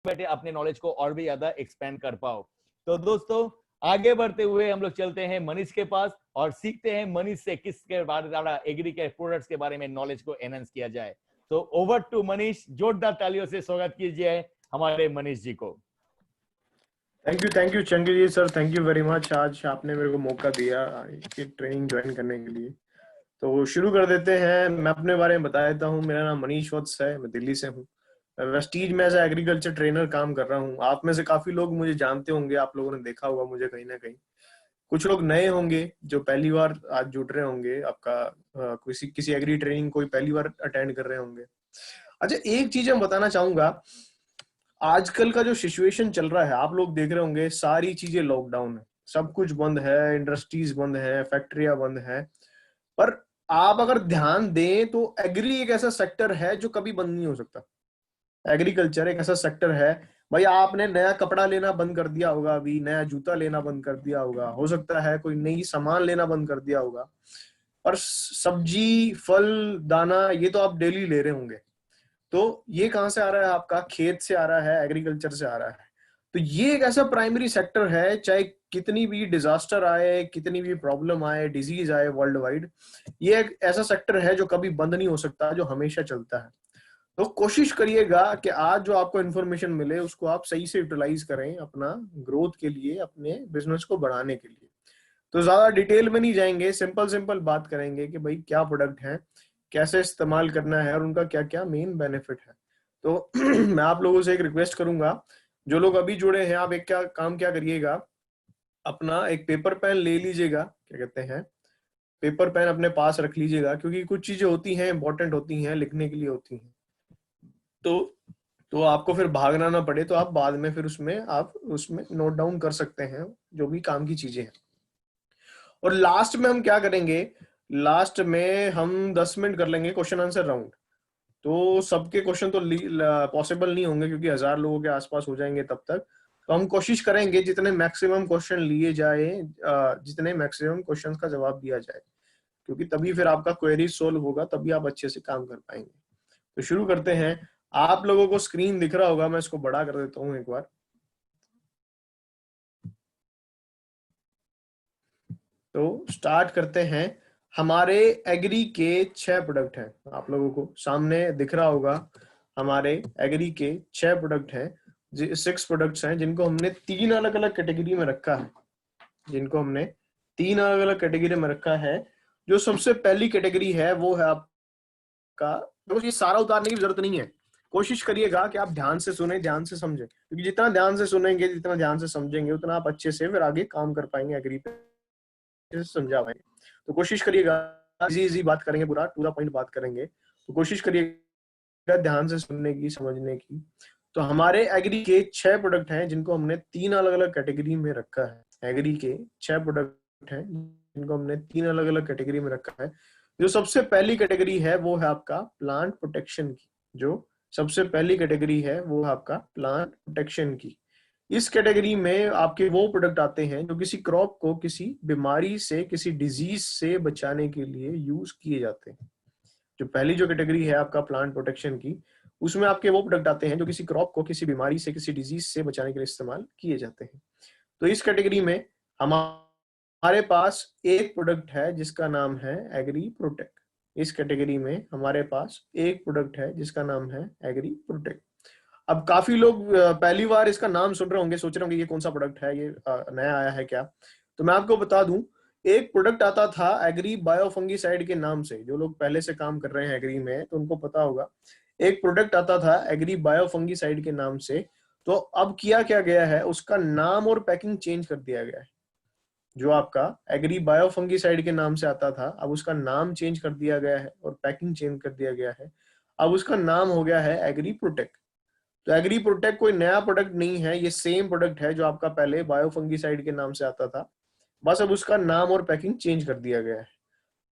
बैठे अपने नॉलेज को और भी ज्यादा एक्सपेंड कर पाओ। तो दोस्तों आगे बढ़ते हुए हम लोग चलते हैं मनीष के पास और सीखते हैं मनीष से किसके बारे ज्यादा एग्री के प्रोडक्ट्स के बारे में नॉलेज को एनहांस किया जाए। तो ओवर टू मनीष, जोरदार तालियों से स्वागत कीजिए हमारे मनीष जी को। Thank you Changi ji sir, thank you very much. आज आपने मेरे को मौका दिया कि ट्रेनिंग ज्वाइन करने के लिए। तो शुरू कर देते हैं। मैं अपने बारे में बता देता हूँ। मेरा नाम मनीष वत्स है, मैं दिल्ली से हूँ। वेस्टीज में एज एग्रीकल्चर ट्रेनर काम कर रहा हूँ। आप में से काफी लोग मुझे जानते होंगे, आप लोगों ने देखा होगा मुझे कहीं ना कहीं। कुछ लोग नए होंगे जो पहली बार आज जुड़ रहे होंगे, आपका किसी एग्री ट्रेनिंग कोई पहली बार अटेंड कर रहे होंगे। अच्छा, एक चीज मैं बताना चाहूंगा। आजकल का जो सिचुएशन चल रहा है, आप लोग देख रहे होंगे सारी चीजें लॉकडाउन है, सब कुछ बंद है, इंडस्ट्रीज बंद है, फैक्ट्रियां बंद है। पर आप अगर ध्यान दें तो एग्री एक ऐसा सेक्टर है जो कभी बंद नहीं हो सकता। एग्रीकल्चर एक ऐसा सेक्टर है, भाई आपने नया कपड़ा लेना बंद कर दिया होगा, अभी नया जूता लेना बंद कर दिया होगा, हो सकता है कोई नई सामान लेना बंद कर दिया होगा, पर सब्जी फल दाना ये तो आप डेली ले रहे होंगे। तो ये कहां से आ रहा है? आपका खेत से आ रहा है, एग्रीकल्चर से आ रहा है। तो ये एक ऐसा प्राइमरी सेक्टर है, चाहे कितनी भी डिजास्टर आए, कितनी भी प्रॉब्लम आए, डिजीज आए वर्ल्ड वाइड, ये एक ऐसा सेक्टर है जो कभी बंद नहीं हो सकता, जो हमेशा चलता है। तो कोशिश करिएगा कि आज जो आपको इन्फॉर्मेशन मिले उसको आप सही से यूटिलाइज करें अपना ग्रोथ के लिए, अपने बिजनेस को बढ़ाने के लिए। तो ज्यादा डिटेल में नहीं जाएंगे, सिंपल सिंपल बात करेंगे कि भाई क्या प्रोडक्ट है, कैसे इस्तेमाल करना है और उनका क्या क्या मेन बेनिफिट है। तो मैं आप लोगों से एक रिक्वेस्ट करूंगा, जो लोग अभी जुड़े हैं, आप एक क्या करिएगा, अपना एक पेपर पेन ले लीजिएगा, क्या कहते हैं, पेपर पेन अपने पास रख लीजिएगा, क्योंकि कुछ चीजें होती हैं इंपॉर्टेंट होती हैं, लिखने के लिए होती हैं। तो आपको फिर भागना ना पड़े, तो आप बाद में फिर आप उसमें नोट डाउन कर सकते हैं जो भी काम की चीजें हैं। और लास्ट में हम क्या करेंगे, लास्ट में हम 10 मिनट कर लेंगे क्वेश्चन आंसर राउंड। तो सबके क्वेश्चन तो पॉसिबल नहीं होंगे, क्योंकि 1000 लोगों के आसपास हो जाएंगे तब तक। तो हम कोशिश करेंगे जितने मैक्सिमम क्वेश्चन लिए जाए, जितने मैक्सिमम क्वेश्चन का जवाब दिया जाए, क्योंकि तभी फिर आपका क्वेरी सोल्व होगा, तभी आप अच्छे से काम कर पाएंगे। तो शुरू करते हैं। आप लोगों को स्क्रीन दिख रहा होगा, मैं इसको बड़ा कर देता हूं एक बार। तो स्टार्ट करते हैं। हमारे एग्री के 6 प्रोडक्ट हैं, आप लोगों को सामने दिख रहा होगा। हमारे एग्री के 6 प्रोडक्ट हैं, 6 प्रोडक्ट्स हैं, जिनको हमने 3 अलग अलग कैटेगरी में रखा है, जिनको हमने 3 अलग अलग कैटेगरी में रखा है। जो सबसे पहली कैटेगरी है वो है आपका, तो ये सारा उतारने की जरूरत नहीं है, कोशिश करिएगा कि आप ध्यान से सुने, ध्यान से समझे, क्योंकि जितना ध्यान से सुनेंगे, जितना ध्यान से समझेंगे, उतना आप अच्छे से फिर आगे काम कर पाएंगे, एग्री पे समझा पाएंगे। तो कोशिश करिएगा, इजी बात करेंगे, पूरा टू द पॉइंट बात करेंगे, तो कोशिश करिएगा ध्यान से सुनने की, समझने की। तो हमारे एग्री के 6 प्रोडक्ट हैं, जिनको हमने 3 अलग अलग कैटेगरी में रखा है। एग्री के 6 प्रोडक्ट हैं जिनको हमने 3 अलग अलग कैटेगरी में रखा है। जो सबसे पहली कैटेगरी है वो है आपका प्लांट प्रोटेक्शन की। जो सबसे पहली कैटेगरी है वो है आपका प्लांट प्रोटेक्शन की। इस कैटेगरी में आपके वो प्रोडक्ट आते हैं जो किसी क्रॉप को किसी बीमारी से, किसी डिजीज से बचाने के लिए यूज किए जाते हैं। जो पहली जो कैटेगरी है आपका प्लांट प्रोटेक्शन की, उसमें आपके वो प्रोडक्ट आते हैं जो किसी क्रॉप को किसी बीमारी से, किसी डिजीज से बचाने के लिए इस्तेमाल किए जाते हैं। तो इस कैटेगरी में हमारे पास एक प्रोडक्ट है जिसका नाम है एग्री प्रोटेक्ट। इस कैटेगरी में हमारे पास एक प्रोडक्ट है जिसका नाम है एग्री प्रोटेक्ट। अब काफी लोग पहली बार इसका नाम सुन रहे होंगे, सोच रहे होंगे ये कौन सा प्रोडक्ट है, ये नया आया है क्या। तो मैं आपको बता दूं, एक प्रोडक्ट आता था एग्री बायोफंगीसाइड के नाम से। जो लोग पहले से काम कर रहे हैं एग्री में तो उनको पता होगा, एक प्रोडक्ट आता था एग्री बायोफंगीसाइड के नाम से। तो अब किया क्या गया है, उसका नाम और पैकिंग चेंज कर दिया गया है। जो आपका एग्री बायोफंगीसाइड के नाम से आता था, अब उसका नाम चेंज कर दिया गया है और पैकिंग चेंज कर दिया गया है। अब उसका नाम हो गया है एग्री प्रोटेक्ट। तो एग्री प्रोटेक्ट कोई नया प्रोडक्ट नहीं है, ये सेम प्रोडक्ट है जो आपका पहले बायोफंगीसाइड के नाम से आता था, बस अब उसका नाम और पैकिंग चेंज कर दिया गया है।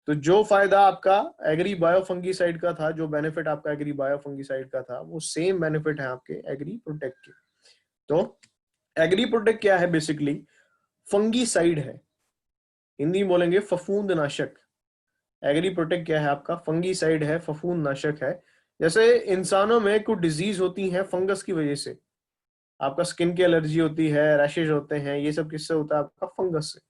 तो जो फायदा आपका एग्री बायोफंगीसाइड का था, जो बेनिफिट आपका एग्री बायोफंगीसाइड का था, वो सेम बेनिफिट है आपके एग्री प्रोटेक्ट के। तो एग्री प्रोटेक्ट क्या है? बेसिकली फंगीसाइड है, हिंदी में बोलेंगे फफूंदनाशक। एग्री प्रोटेक्ट क्या है आपका? फंगीसाइड है, फफूंदनाशक है। जैसे इंसानों में कुछ डिजीज होती हैं फंगस की वजह से, आपका स्किन की एलर्जी होती है, रैशेज होते हैं, ये सब किससे होता है? आपका फंगस से।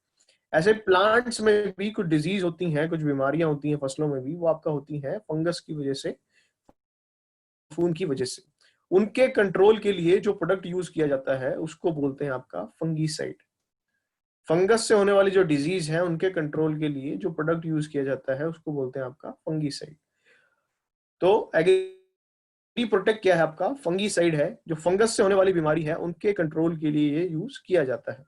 ऐसे प्लांट्स में भी कुछ डिजीज होती हैं, कुछ बीमारियां होती हैं फसलों में भी, वो आपका होती हैं फंगस की वजह से, फून की वजह से। उनके कंट्रोल के लिए जो प्रोडक्ट यूज किया जाता है उसको बोलते हैं आपका फंगीसाइड। फंगस से होने वाली जो डिजीज है उनके कंट्रोल के लिए जो प्रोडक्ट यूज किया जाता है उसको बोलते हैं आपका फंगीसाइड। तो एग्री प्रोटेक्ट क्या है? आपका फंगीसाइड है, जो फंगस से होने वाली बीमारी है उनके कंट्रोल के लिए ये यूज किया जाता है।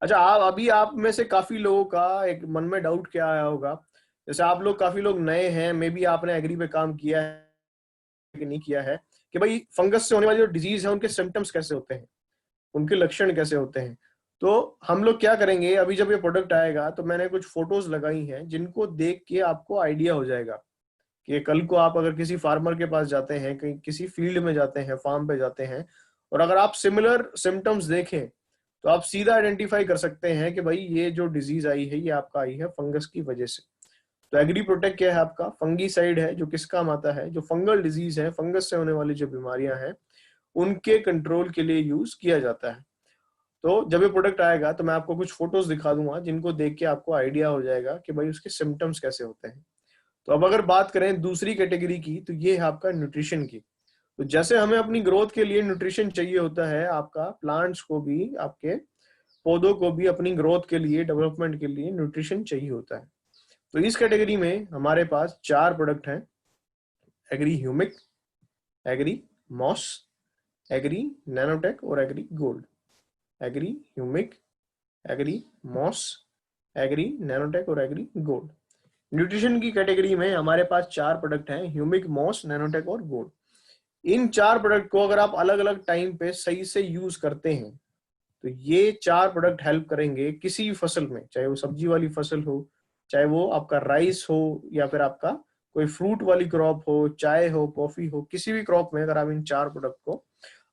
अच्छा, आप में से काफी लोगों का एक मन में डाउट क्या आया होगा, जैसे आप लोग काफी लोग नए हैं, मे बी आपने एग्री पे काम किया है कि नहीं किया है, कि भाई फंगस से होने वाली जो डिजीज है उनके सिम्टम्स कैसे होते हैं, उनके लक्षण कैसे होते हैं। तो हम लोग क्या करेंगे, अभी जब ये प्रोडक्ट आएगा तो मैंने कुछ फोटोज लगाई हैं जिनको देख के आपको आइडिया हो जाएगा कि कल को आप अगर किसी फार्मर के पास जाते हैं, कहीं किसी फील्ड में जाते हैं, फार्म पे जाते हैं, और अगर आप सिमिलर सिम्टम्स देखें तो आप सीधा आइडेंटिफाई कर सकते हैं कि भाई ये जो डिजीज आई है ये आपका आई है फंगस की वजह से। तो एग्री प्रोटेक्ट क्या है? आपका फंगीसाइड है, जो किस काम आता है? जो फंगल डिजीज है, फंगस से होने वाली जो बीमारियां हैं उनके कंट्रोल के लिए यूज किया जाता है। तो जब ये प्रोडक्ट आएगा तो मैं आपको कुछ फोटोज दिखा दूंगा जिनको देख के आपको आइडिया हो जाएगा कि भाई उसके सिम्टम्स कैसे होते हैं। तो अब अगर बात करें दूसरी कैटेगरी की, तो ये है आपका न्यूट्रिशन की। तो जैसे हमें अपनी ग्रोथ के लिए न्यूट्रिशन चाहिए होता है, आपका प्लांट्स को भी, आपके पौधों को भी अपनी ग्रोथ के लिए, डेवलपमेंट के लिए न्यूट्रिशन चाहिए होता है। तो इस कैटेगरी में हमारे पास 4 प्रोडक्ट हैं: agree Humic, Agri Moss, Agri Nanotech और agree gold. Agree Humic, Agri Moss, Agri Nanotech और एग्री गोल्ड। न्यूट्रिशन की कैटेगरी में हमारे पास 4 प्रोडक्ट हैं: ह्यूमिक, मॉस, नैनोटेक और गोल्ड। इन 4 प्रोडक्ट को अगर आप अलग अलग टाइम पे सही से यूज करते हैं तो ये 4 प्रोडक्ट हेल्प करेंगे किसी भी फसल में, चाहे वो सब्जी वाली फसल हो, चाहे वो आपका राइस हो, या फिर आपका कोई फ्रूट वाली क्रॉप हो, चाय हो, कॉफी हो, किसी भी क्रॉप में अगर आप इन 4 प्रोडक्ट को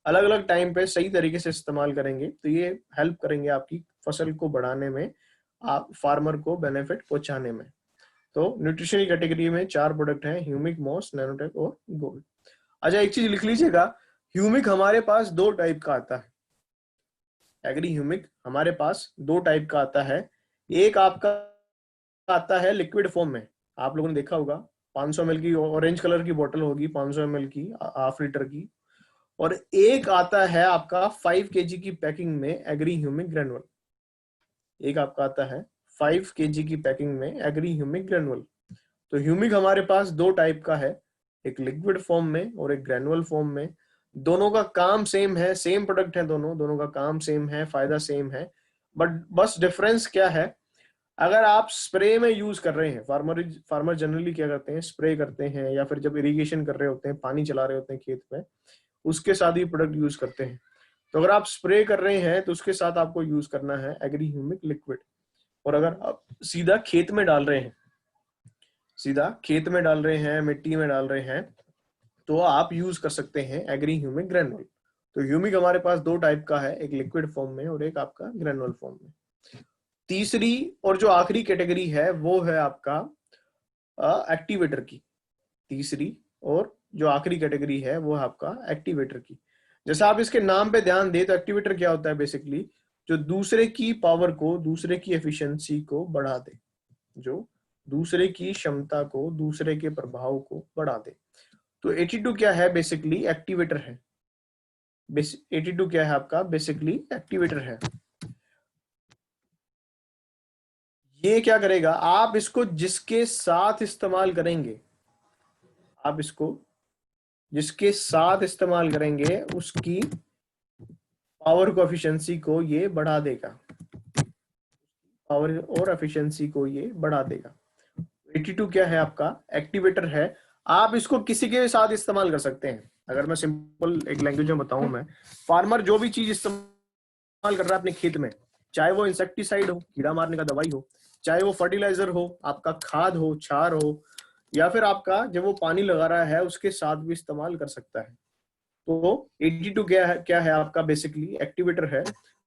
अलग अलग टाइम पे सही तरीके से इस्तेमाल करेंगे तो ये हेल्प करेंगे आपकी फसल को बढ़ाने में, आप फार्मर को बेनिफिट पहुंचाने में। तो न्यूट्रिशन की कैटेगरी में 4 प्रोडक्ट हैं: ह्यूमिक, मॉस, नैनोटेक और गोल्ड। अच्छा, एक चीज लिख लीजिएगा, ह्यूमिक हमारे पास 2 टाइप का आता है। एग्री ह्यूमिक हमारे पास 2 टाइप का आता है। एक आपका आता है लिक्विड फॉर्म में, आप लोगों ने देखा होगा 500 ml की ऑरेंज कलर की बोतल होगी, 500 ml की, हाफ लीटर की। और एक आता है आपका 5 kg की पैकिंग में एग्री ह्यूमिक ग्रेनुअल। एक आपका आता है 5 kg की पैकिंग में एग्री ह्यूमिक ग्रेनुअल। तो ह्यूमिक हमारे पास 2 टाइप का है, एक लिक्विड फॉर्म में और एक ग्रेनुअल फॉर्म में। दोनों का काम सेम है, सेम प्रोडक्ट है, दोनों दोनों का काम सेम है, फायदा सेम है। बट बस डिफरेंस क्या है, अगर आप स्प्रे में यूज कर रहे हैं, फार्मर जनरली क्या करते हैं, स्प्रे करते हैं, या फिर जब इरिगेशन कर रहे होते हैं, पानी चला रहे होते हैं खेत में, उसके साथ ही प्रोडक्ट यूज करते हैं। तो अगर आप स्प्रे कर रहे हैं तो उसके साथ आपको यूज करना है एग्री ह्यूमिक लिक्विड। और अगर आप सीधा खेत में डाल रहे हैं, सीधा खेत में डाल रहे हैं, मिट्टी में डाल रहे हैं, तो आप यूज कर सकते हैं एग्री ह्यूमिक ग्रेनुअल। तो ह्यूमिक हमारे पास 2 टाइप का है, एक लिक्विड फॉर्म में और एक आपका ग्रेनुअल फॉर्म में। तीसरी और जो आखिरी कैटेगरी है वो है आपका एक्टिवेटर की। तीसरी और जो आखिरी कैटेगरी है वो है आपका एक्टिवेटर की। जैसा आप इसके नाम पे ध्यान दें तो एक्टिवेटर क्या होता है, बेसिकली जो दूसरे की पावर को, दूसरे की एफिशिएंसी को बढ़ा दे, जो दूसरे की क्षमता को, दूसरे के प्रभाव को बढ़ा दे। तो 82 क्या है? बेसिकली एक्टिवेटर है। 82 क्या है आपका? बेसिकली एक्टिवेटर है। ये क्या करेगा, आप इसको जिसके साथ इस्तेमाल करेंगे, आप इसको जिसके साथ इस्तेमाल करेंगे उसकी पावर को, एफिशिएंसी को ये बढ़ा देगा, पावर और एफिशिएंसी को ये बढ़ा देगा। 82 क्या है? आपका एक्टिवेटर है। आप इसको किसी के साथ इस्तेमाल कर सकते हैं। अगर मैं सिंपल एक लैंग्वेज में बताऊं, मैं फार्मर जो भी चीज इस्तेमाल कर रहा है अपने खेत में, चाहे वो इंसेक्टिसाइड हो, कीड़ा मारने का दवाई हो, चाहे वो फर्टिलाइजर हो, आपका खाद हो, क्षार हो, या फिर आपका जब वो पानी लगा रहा है उसके साथ भी इस्तेमाल कर सकता है। तो 82 क्या है आपका? बेसिकली एक्टिवेटर है।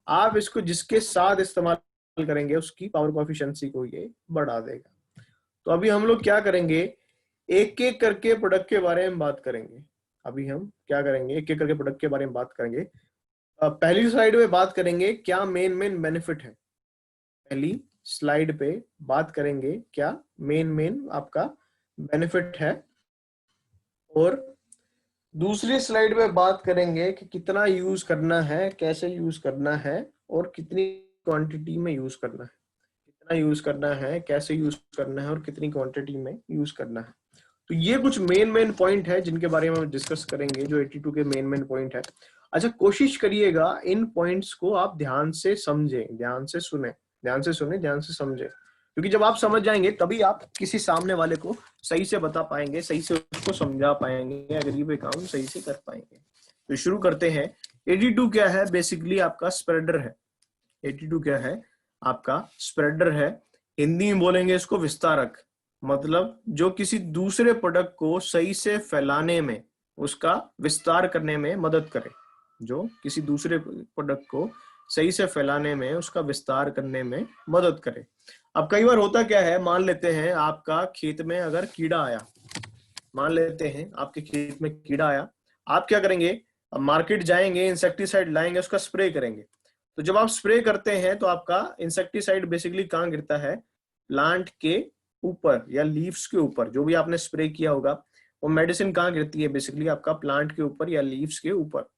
आप इसको जिसके साथ इस्तेमाल करेंगे उसकी पावर को, एफिशिएंसी को ये बढ़ा देगा। तो अभी हम लोग क्या करेंगे, एक एक करके प्रोडक्ट के बारे में बात करेंगे। अभी हम क्या करेंगे, एक एक करके प्रोडक्ट के बारे में बात करेंगे। पहली स्लाइड में बात करेंगे क्या मेन बेनिफिट है। पहली स्लाइड पे बात करेंगे क्या मेन आपका बेनिफिट है, और दूसरी स्लाइड में बात करेंगे कि कितना यूज करना है, कैसे यूज करना है, और कितनी क्वांटिटी में यूज करना है। कितना यूज करना है, कैसे यूज करना है, और कितनी क्वांटिटी में यूज करना है। तो ये कुछ मेन पॉइंट है जिनके बारे में हम डिस्कस करेंगे, जो 82 के मेन पॉइंट है। अच्छा, कोशिश करिएगा इन पॉइंट्स को आप ध्यान से समझें, ध्यान से सुने, ध्यान से सुने, ध्यान से समझें, क्योंकि जब आप समझ जाएंगे तभी आप किसी सामने वाले को सही से बता पाएंगे, सही से उसको समझा पाएंगे, अगर ये काम सही से कर पाएंगे। तो शुरू करते हैं। 82 क्या है? बेसिकली आपका स्प्रेडर है। 82 क्या है? आपका स्प्रेडर है। हिंदी में बोलेंगे इसको विस्तारक, मतलब जो किसी दूसरे प्रोडक्ट को सही से फैलाने में, उसका विस्तार करने में मदद करे। जो किसी दूसरे प्रोडक्ट को सही से फैलाने में, उसका विस्तार करने में मदद करे। अब कई बार होता क्या है, मान लेते हैं आपका खेत में अगर कीड़ा आया, मान लेते हैं आपके खेत में कीड़ा आया, आप क्या करेंगे? अब मार्केट जाएंगे, इंसेक्टिसाइड लाएंगे, उसका स्प्रे करेंगे। तो जब आप स्प्रे करते हैं तो आपका इंसेक्टिसाइड बेसिकली कहाँ गिरता है? प्लांट के ऊपर या लीव्स के ऊपर। जो भी आपने स्प्रे किया होगा वो मेडिसिन कहाँ गिरती है? बेसिकली आपका प्लांट के ऊपर या लीव्स के ऊपर।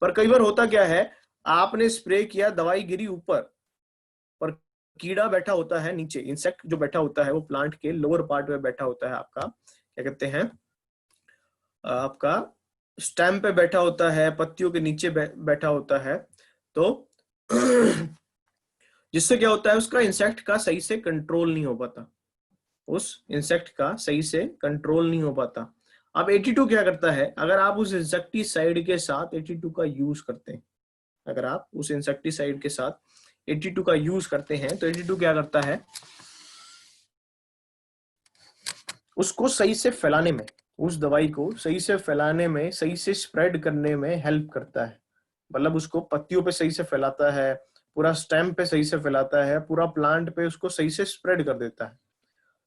पर कई बार होता क्या है, आपने स्प्रे किया, दवाई गिरी ऊपर, पर कीड़ा बैठा होता है नीचे। इंसेक्ट जो बैठा होता है वो प्लांट के लोअर पार्ट में बैठा होता है, आपका क्या कहते हैं, आपका स्टेम पे बैठा होता है, पत्तियों के नीचे बैठा होता है। तो जिससे क्या होता है, उसका इंसेक्ट का सही से कंट्रोल नहीं हो पाता, उस इंसेक्ट का सही से कंट्रोल नहीं हो पाता। अब 82 क्या करता है? अगर आप उस इंसेक्टिसाइड के साथ 82 का यूज करते हैं, अगर आप उस इंसेक्टिसाइड के साथ 82 का यूज करते हैं, तो 82 क्या करता है? उसको सही से फैलाने में, उस दवाई को सही से फैलाने में, सही से स्प्रेड करने में हेल्प करता है। मतलब उसको पत्तियों पे सही से फैलाता है, पूरा स्टेम पे सही से फैलाता है, पूरा प्लांट पे उसको सही से स्प्रेड कर देता है।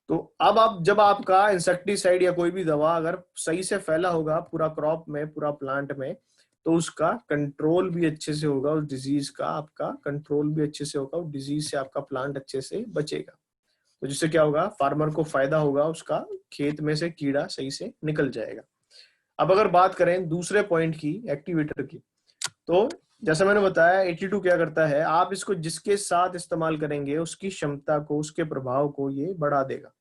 तो अब आप जब आपका इंसेक्टिसाइड या कोई भी दवा अगर सही से फैला होगा पूरा क्रॉप में, पूरा प्लांट में, तो उसका कंट्रोल भी अच्छे से होगा, उस डिजीज का आपका कंट्रोल भी अच्छे से होगा, उस डिजीज से आपका प्लांट अच्छे से बचेगा। तो जिससे क्या होगा? फार्मर को फायदा होगा, उसका खेत में से कीड़ा सही से निकल जाएगा। अब अगर बात करें दूसरे पॉइंट की, एक्टिवेटर की, तो जैसा मैंने बताया 82 क्या करता है, आप इसको जिसके साथ इस्तेमाल करेंगे उसकी क्षमता को, उसके प्रभाव को ये बढ़ा देगा।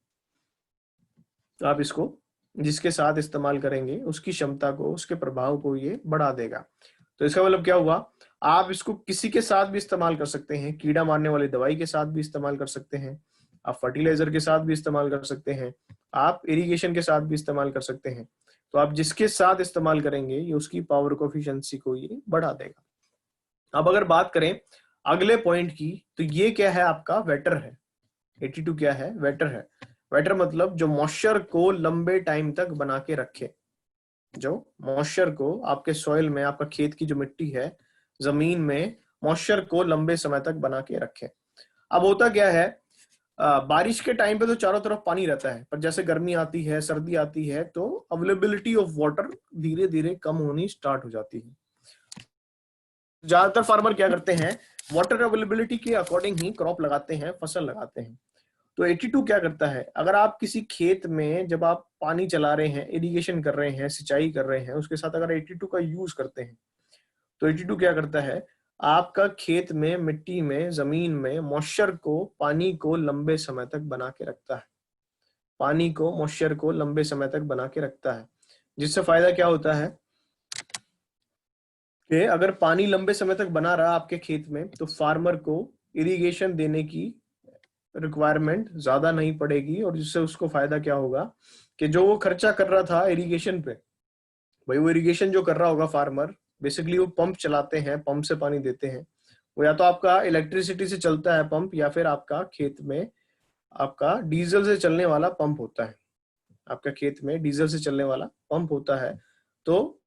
तो आप इसको जिसके साथ इस्तेमाल करेंगे उसकी क्षमता को, उसके प्रभाव को ये बढ़ा देगा। तो इसका मतलब क्या हुआ? आप इसको किसी के साथ भी इस्तेमाल कर सकते हैं, कीड़ा मारने वाली दवाई के साथ भी इस्तेमाल कर सकते हैं, आप फर्टिलाइजर के साथ भी इस्तेमाल कर सकते हैं, आप इरिगेशन के साथ भी इस्तेमाल कर सकते हैं। तो आप जिसके साथ इस्तेमाल करेंगे ये उसकी पावर कोफिशिएंसी को ये बढ़ा देगा। अब अगर बात करें अगले पॉइंट की, तो ये क्या है? आपका वेटर है। 82 क्या है? वेटर है। वेटर मतलब जो मॉइस्चर को लंबे टाइम तक बना के रखे, जो मॉइस्चर को आपके सॉइल में, आपका खेत की जो मिट्टी है, जमीन में मॉइस्चर को लंबे समय तक बना के रखे। अब होता क्या है, बारिश के टाइम पे तो चारों तरफ पानी रहता है, पर जैसे गर्मी आती है, सर्दी आती है, तो अवेलेबिलिटी ऑफ वाटर धीरे धीरे कम होनी स्टार्ट हो जाती है। ज्यादातर फार्मर क्या करते हैं, वाटर अवेलेबिलिटी के अकॉर्डिंग ही क्रॉप लगाते हैं, फसल लगाते हैं। तो 82 क्या करता है, अगर आप किसी खेत में जब आप पानी चला रहे हैं, इरिगेशन कर रहे हैं, सिंचाई कर रहे हैं, उसके साथ अगर 82 का यूज करते हैं, तो 82 क्या करता है, आपका खेत में, मिट्टी में, जमीन में मॉइस्चर को, पानी को लंबे समय तक बना के रखता है। पानी को, मॉइस्चर को लंबे समय तक बना के रखता है। जिससे फायदा क्या होता है कि अगर पानी लंबे समय तक बना रहा आपके खेत में, तो फार्मर को इरिगेशन देने की रिक्वायरमेंट ज्यादा नहीं पड़ेगी, और जिससे उसको फायदा क्या होगा कि जो वो खर्चा कर रहा था इरिगेशन पे, भाई वो इरिगेशन जो कर रहा होगा फार्मर, बेसिकली वो पंप चलाते हैं, पंप से पानी देते हैं। वो या तो आपका इलेक्ट्रिसिटी से चलता है पंप, या फिर आपका खेत में आपका डीजल से चलने वाला पंप होता है। आपका खेत में डीजल से चलने वाला पंप होता है। तो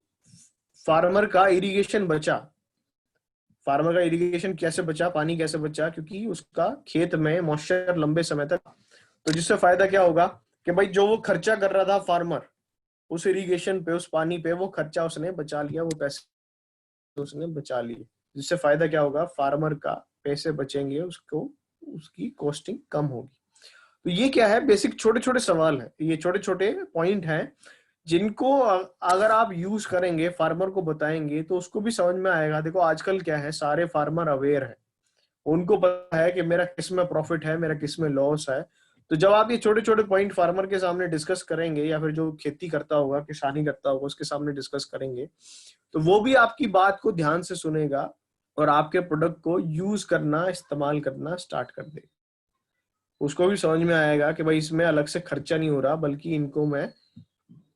फार्मर का इरिगेशन बचा। फार्मर का इरिगेशन कैसे बचा, पानी कैसे बचा? क्योंकि उसका खेत में मॉइस्चर लंबे समय तक। तो जिससे फायदा क्या होगा कि भाई जो वो खर्चा कर रहा था फार्मर उस इरिगेशन पे, उस पानी पे, वो खर्चा उसने बचा लिया, वो पैसे उसने बचा लिए। जिससे फायदा क्या होगा, फार्मर का पैसे बचेंगे, उसको उसकी कॉस्टिंग कम होगी। तो ये क्या है, बेसिक छोटे छोटे सवाल है, ये छोटे छोटे पॉइंट हैं जिनको अगर आप यूज करेंगे, फार्मर को बताएंगे तो उसको भी समझ में आएगा। देखो आजकल क्या है, सारे फार्मर अवेयर है, उनको पता है कि मेरा किस में प्रॉफिट है, मेरा किस में लॉस है। तो जब आप ये छोटे छोटे पॉइंट फार्मर के सामने डिस्कस करेंगे, या फिर जो खेती करता होगा, किसानी करता होगा, उसके सामने डिस्कस करेंगे, तो वो भी आपकी बात को ध्यान से सुनेगा और आपके प्रोडक्ट को यूज करना, इस्तेमाल करना स्टार्ट कर देगा। उसको भी समझ में आएगा कि भाई इसमें अलग से खर्चा नहीं हो रहा, बल्कि इनको मैं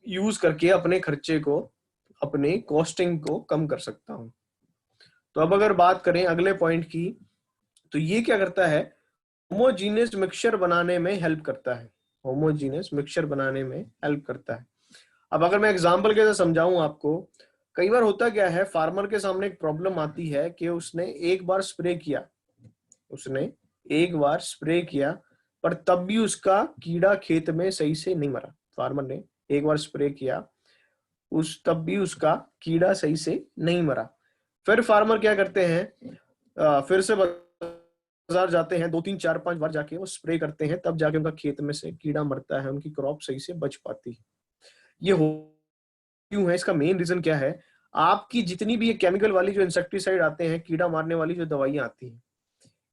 यूज करके अपने खर्चे को, अपने कॉस्टिंग को कम कर सकता हूं। तो अब अगर बात करें अगले पॉइंट की, तो ये क्या करता है, होमोजीनियस मिक्सचर बनाने में हेल्प करता है। होमोजीनियस मिक्सचर बनाने में हेल्प करता है। अब अगर मैं एग्जांपल के साथ समझाऊं आपको, कई बार होता क्या है, फार्मर के सामने एक प्रॉब्लम आती है कि उसने एक बार स्प्रे किया, पर तब भी उसका कीड़ा खेत में सही से नहीं मरा। फार्मर ने एक बार स्प्रे किया, तब भी उसका कीड़ा सही से नहीं मरा। फिर फार्मर क्या करते हैं, फिर से बाजार जाते हैं, 2 3 4 5 बार जाके वो स्प्रे करते हैं, तब जाके उनका खेत में से कीड़ा मरता है, उनकी क्रॉप सही से बच पाती है। ये क्यों है, इसका मेन रीजन क्या है, आपकी जितनी भी ये केमिकल वाली जो इंसेक्टिसाइड आते हैं, कीड़ा मारने वाली जो दवाइयां आती हैं,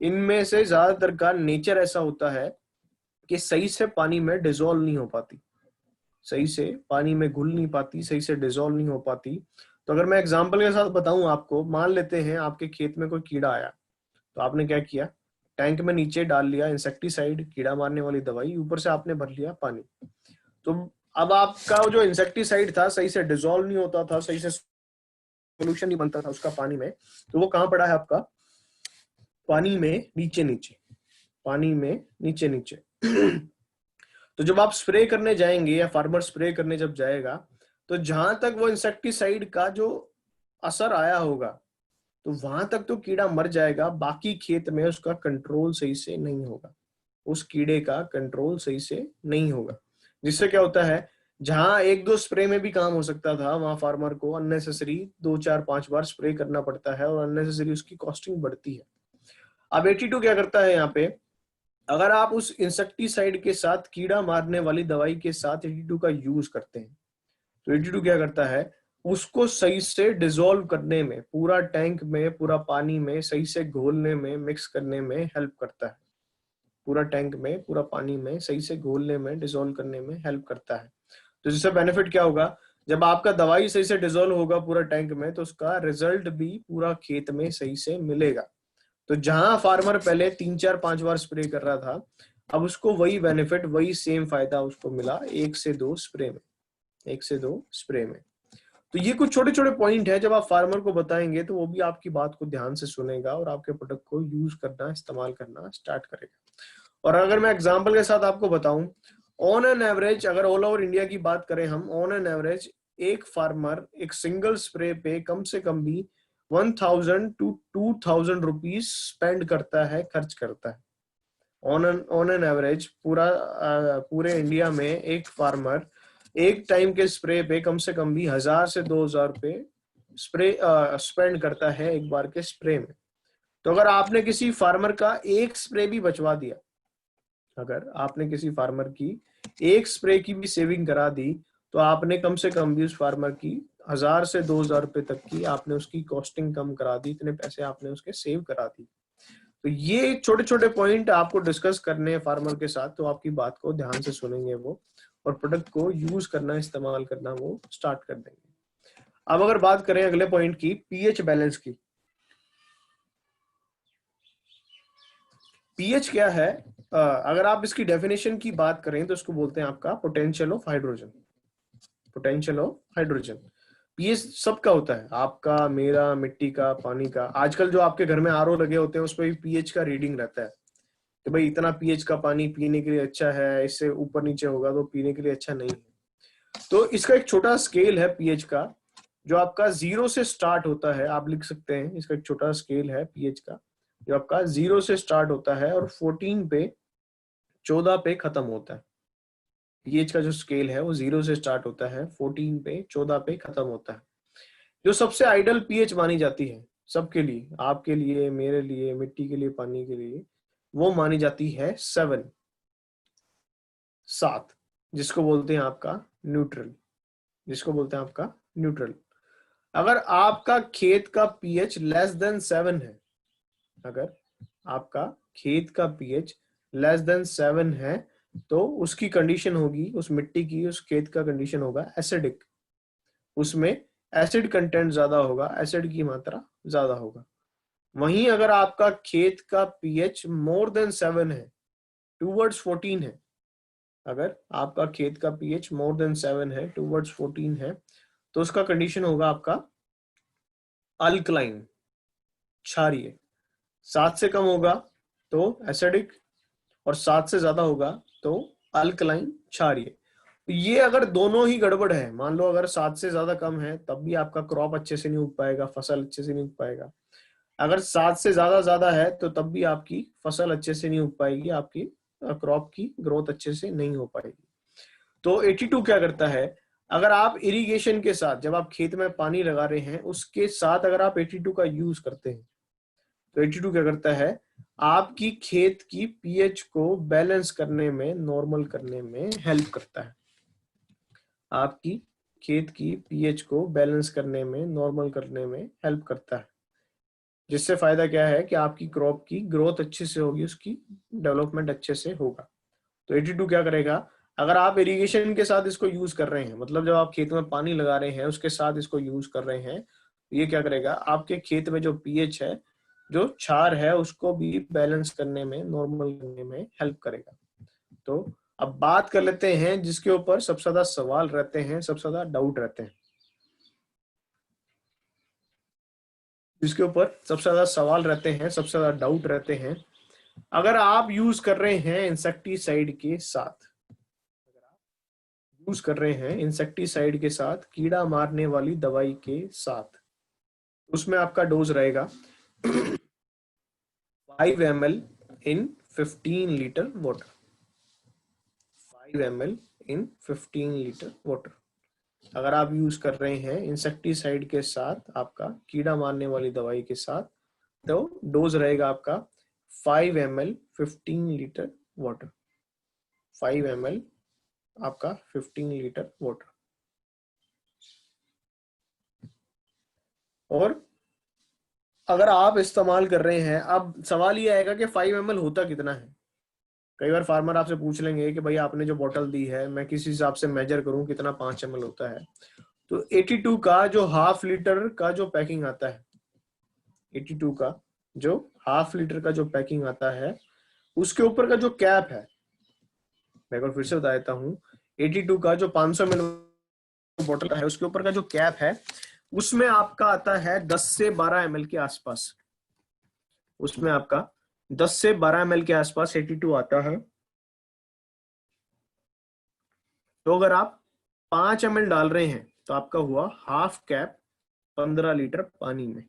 इनमें से ज्यादातर का नेचर ऐसा होता है कि सही से पानी में डिसॉल्व नहीं हो पाती, सही से पानी में घुल नहीं पाती, सही से डिसॉल्व नहीं हो पाती। तो अगर मैं एग्जांपल के साथ बताऊं आपको, मान लेते हैं आपके खेत में कोई कीड़ा आया, तो आपने क्या किया, टैंक में नीचे डाल लिया इंसेक्टिसाइड, कीड़ा मारने वाली दवाई, ऊपर से आपने भर लिया पानी। तो अब आपका जो इंसेक्टिसाइड था सही से डिसॉल्व नहीं होता था, सही से सोल्यूशन नहीं बनता था उसका पानी में, तो वो कहाँ पड़ा है आपका, पानी में नीचे नीचे, पानी में नीचे नीचे। तो जब आप स्प्रे करने जाएंगे, या फार्मर स्प्रे करने जब जाएगा, तो जहां तक वो इंसेक्टिसाइड का जो असर आया होगा, तो वहां तक तो कीड़ा मर जाएगा, बाकी खेत में उसका कंट्रोल सही से नहीं होगा, उस कीड़े का कंट्रोल सही से नहीं होगा। जिससे क्या होता है, जहां 1 2 स्प्रे में भी काम हो सकता था, वहां फार्मर को अननेसेसरी 2 4 5 बार स्प्रे करना पड़ता है, और अननेसेसरी उसकी कॉस्टिंग बढ़ती है। अब 82 क्या करता है यहाँ पे, अगर आप उस इंसेक्टिसाइड के साथ, कीड़ा मारने वाली दवाई के साथ 82 का यूज करते हैं, तो 82 क्या करता है, उसको सही से डिसॉल्व करने में, पूरा टैंक में, पूरा पानी में सही से घोलने में, मिक्स करने में हेल्प करता है। पूरा टैंक में, पूरा पानी में सही से घोलने में, डिसॉल्व करने में हेल्प करता है। तो जिससे बेनिफिट क्या होगा, जब आपका दवाई सही से डिसॉल्व होगा पूरा टैंक में, तो उसका रिजल्ट भी पूरा खेत में सही से मिलेगा। तो जहां फार्मर पहले 3 4 5 बार स्प्रे कर रहा था, अब उसको वही बेनिफिट, वही सेम फायदा उसको मिला 1 से 2 स्प्रे में, 1 से 2 स्प्रे में। तो ये कुछ छोटे छोटे पॉइंट है, जब आप फार्मर को बताएंगे तो वो भी आपकी बात को ध्यान से सुनेगा और आपके प्रोडक्ट को यूज करना, इस्तेमाल करना स्टार्ट करेगा। और अगर मैं एग्जांपल के साथ आपको बताऊं, ऑन एन एवरेज, अगर ऑल ओवर इंडिया की बात करें हम, ऑन एन एवरेज एक फार्मर एक सिंगल स्प्रे पे कम से कम भी 1000 to 2000 रुपीज स्पेंड करता है, खर्च करता है। ऑन एन एवरेज पूरे इंडिया में एक फार्मर एक टाइम के स्प्रे पे कम से कम भी 1000 से 2000 रुपए स्पेंड करता है एक बार के स्प्रे में। तो अगर आपने किसी फार्मर का एक स्प्रे भी बचवा दिया, अगर आपने किसी फार्मर की एक स्प्रे की भी सेविंग करा दी, तो आपने कम से कम भी उस फार्मर की 1000 से 2000 रुपए तक की आपने उसकी कॉस्टिंग कम करा दी, इतने पैसे आपने उसके सेव करा दी। तो ये छोटे छोटे पॉइंट आपको डिस्कस करने हैं फार्मर के साथ, तो आपकी बात को ध्यान से सुनेंगे वो, और प्रोडक्ट को यूज करना, इस्तेमाल करना वो स्टार्ट कर देंगे। अब अगर बात करें अगले पॉइंट की, पीएच बैलेंस की। पीएच क्या है, अगर आप इसकी डेफिनेशन की बात करें तो इसको बोलते हैं आपका potential of hydrogen. Potential of hydrogen, pH सबका होता है, आपका, मेरा, मिट्टी का, पानी का। आजकल जो आपके घर में आरओ लगे होते हैं उसपे भी पीएच का रीडिंग रहता है कि भाई इतना पीएच का पानी पीने के लिए अच्छा है, इससे ऊपर नीचे होगा तो पीने के लिए अच्छा नहीं है। तो इसका एक छोटा स्केल है पीएच का, जो आपका 0 से स्टार्ट होता है, आप लिख सकते हैं, इसका एक छोटा स्केल है पीएच का, जो आपका 0 से स्टार्ट होता है और 14 पे खत्म होता है। पीएच का जो स्केल है वो 0 से स्टार्ट होता है, 14 पे 14 पे खत्म होता है। जो सबसे आइडियल पीएच मानी जाती है, सबके लिए, आपके लिए, मेरे लिए, मिट्टी के लिए, पानी के लिए, वो मानी जाती है 7, जिसको बोलते हैं आपका न्यूट्रल, जिसको बोलते हैं आपका न्यूट्रल। अगर आपका खेत का पीएच लेस देन 7 है, अगर आपका खेत का पीएच लेस देन 7 है, तो उसकी कंडीशन होगी, उस मिट्टी की, उस खेत का कंडीशन होगा एसिडिक, उसमें एसिड कंटेंट ज्यादा होगा, एसिड की मात्रा ज्यादा होगा। वहीं अगर आपका खेत का पीएच मोर देन 7 है, टूवर्ड्स 14 है, अगर आपका खेत का पीएच मोर देन 7 है, टूवर्ड्स 14 है, तो उसका कंडीशन होगा आपका अल्कलाइन, क्षारीय। 7 से कम होगा तो एसिडिक, और 7 से ज्यादा होगा तो अल्कलाइन, क्षारीय। ये अगर दोनों ही गड़बड़ है, मान लो अगर 7 से ज्यादा कम है, तब भी आपका क्रॉप अच्छे से नहीं उग पाएगा, फसल अच्छे से नहीं उग पाएगा। अगर 7 से ज्यादा है तो तब भी आपकी फसल अच्छे से नहीं उग पाएगी, आपकी क्रॉप की ग्रोथ अच्छे से नहीं हो पाएगी। तो 82 क्या करता है, अगर आप इरिगेशन के साथ, जब आप खेत में पानी लगा रहे हैं उसके साथ अगर आप 82 का यूज करते हैं, तो 82 क्या करता है, आपकी खेत की पीएच को बैलेंस करने में, नॉर्मल करने में हेल्प करता है। आपकी खेत की पीएच को बैलेंस करने में, नॉर्मल करने में हेल्प करता है, जिससे फायदा क्या है कि आपकी क्रॉप की ग्रोथ अच्छे से होगी, उसकी डेवलपमेंट अच्छे से होगा। तो 82 क्या करेगा, अगर आप इरिगेशन के साथ इसको यूज कर रहे हैं, मतलब जब आप खेत में पानी लगा रहे हैं उसके साथ इसको यूज कर रहे हैं, ये क्या करेगा, आपके खेत में जो पीएच है, जो क्षार है, उसको भी बैलेंस करने में, नॉर्मल करने में हेल्प करेगा। तो अब बात कर लेते हैं जिसके ऊपर सबसे ज्यादा सवाल रहते हैं, सबसे ज्यादा डाउट रहते हैं, जिसके यूज सबसे ज्यादा डाउट रहते हैं। अगर आप यूज कर रहे हैं इंसेक्टिसाइड के साथ, कीड़ा मारने वाली दवाई के साथ, उसमें आपका डोज रहेगा 5 ml इन 15 लीटर वाटर, 5 ml इन 15 लीटर वाटर। अगर आप यूज कर रहे हैं इंसेक्टिसाइड के साथ, आपका कीड़ा मारने वाली दवाई के साथ, तो डोज रहेगा आपका 5 ml 15 लीटर वाटर, 5 ml आपका 15 लीटर वाटर। और अगर आप इस्तेमाल कर रहे हैं, अब सवाल ये आएगा कि 5 ml होता कितना है। कई बार फार्मर आपसे पूछ लेंगे कि भाई आपने जो बोतल दी है, मैं किस हिसाब से मेजर करूं कितना 5 ml होता है। तो 82 का जो हाफ लीटर का जो पैकिंग आता है, 82 का जो हाफ लीटर का जो पैकिंग आता है, उसके ऊपर का जो कैप है, मैं एक बार फिर से बता देता हूं, 82 का जो 500 ml बोतल है, उसके ऊपर का जो कैप है, उसमें आपका आता है 10 से 12 ml के आसपास, उसमें आपका 10 से 12 ml के आसपास 82 आता है। तो अगर आप 5 ml डाल रहे हैं तो आपका हुआ हाफ कैप 15 लीटर पानी में,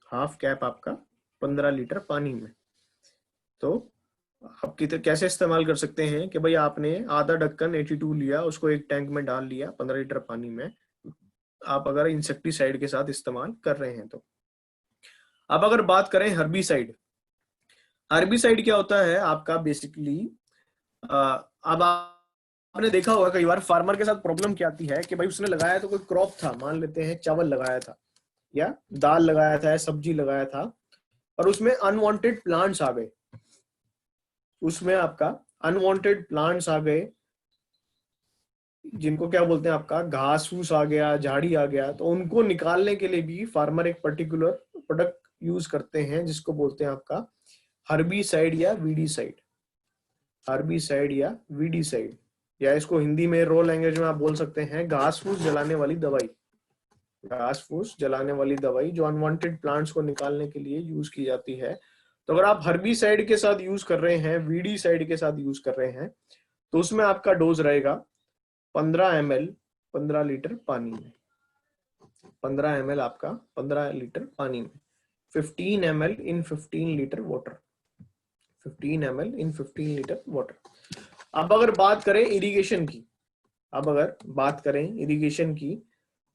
हाफ कैप आपका 15 लीटर पानी में। तो आप कैसे इस्तेमाल कर सकते हैं कि भाई आपने आधा ढक्कन 82 लिया, उसको एक टैंक में डाल लिया 15 लीटर पानी में, आप अगर इंसेक्टिसाइड के साथ इस्तेमाल कर रहे हैं तो। अब अगर बात करें हर्बिसाइड, हर्बिसाइड क्या होता है आपका बेसिकली, अब आपने देखा होगा कई बार फार्मर के साथ प्रॉब्लम क्या आती है कि भाई उसने लगाया तो कोई क्रॉप था, मान लेते हैं चावल लगाया था या दाल लगाया था या सब्जी लगाया था, और उसमें अनवांटेड प्लांट्स आ गए, उसमें आपका अनवांटेड प्लांट्स आ गए, जिनको क्या बोलते हैं आपका घास फूस आ गया, झाड़ी आ गया, तो उनको निकालने के लिए भी फार्मर एक पर्टिकुलर प्रोडक्ट यूज करते हैं जिसको बोलते हैं आपका हर्बिसाइड या वीडीसाइड, हर्बिसाइड या वीडीसाइड, या इसको हिंदी में रो लैंग्वेज में आप बोल सकते हैं घास फूस जलाने वाली दवाई, घास फूस जलाने वाली दवाई जो अनवांटेड प्लांट्स को निकालने के लिए यूज की जाती है। तो अगर आप हर्बिसाइड के साथ यूज कर रहे हैं, वीडीसाइड के साथ यूज कर रहे हैं, तो उसमें आपका डोज रहेगा 15 ml 15 लीटर पानी में, 15 ml आपका 15 लीटर पानी में, 15 ml इन 15 लीटर वाटर, 15 ml इन 15 लीटर वाटर। अब अगर बात करें इरिगेशन की, अब अगर बात करें इरिगेशन की,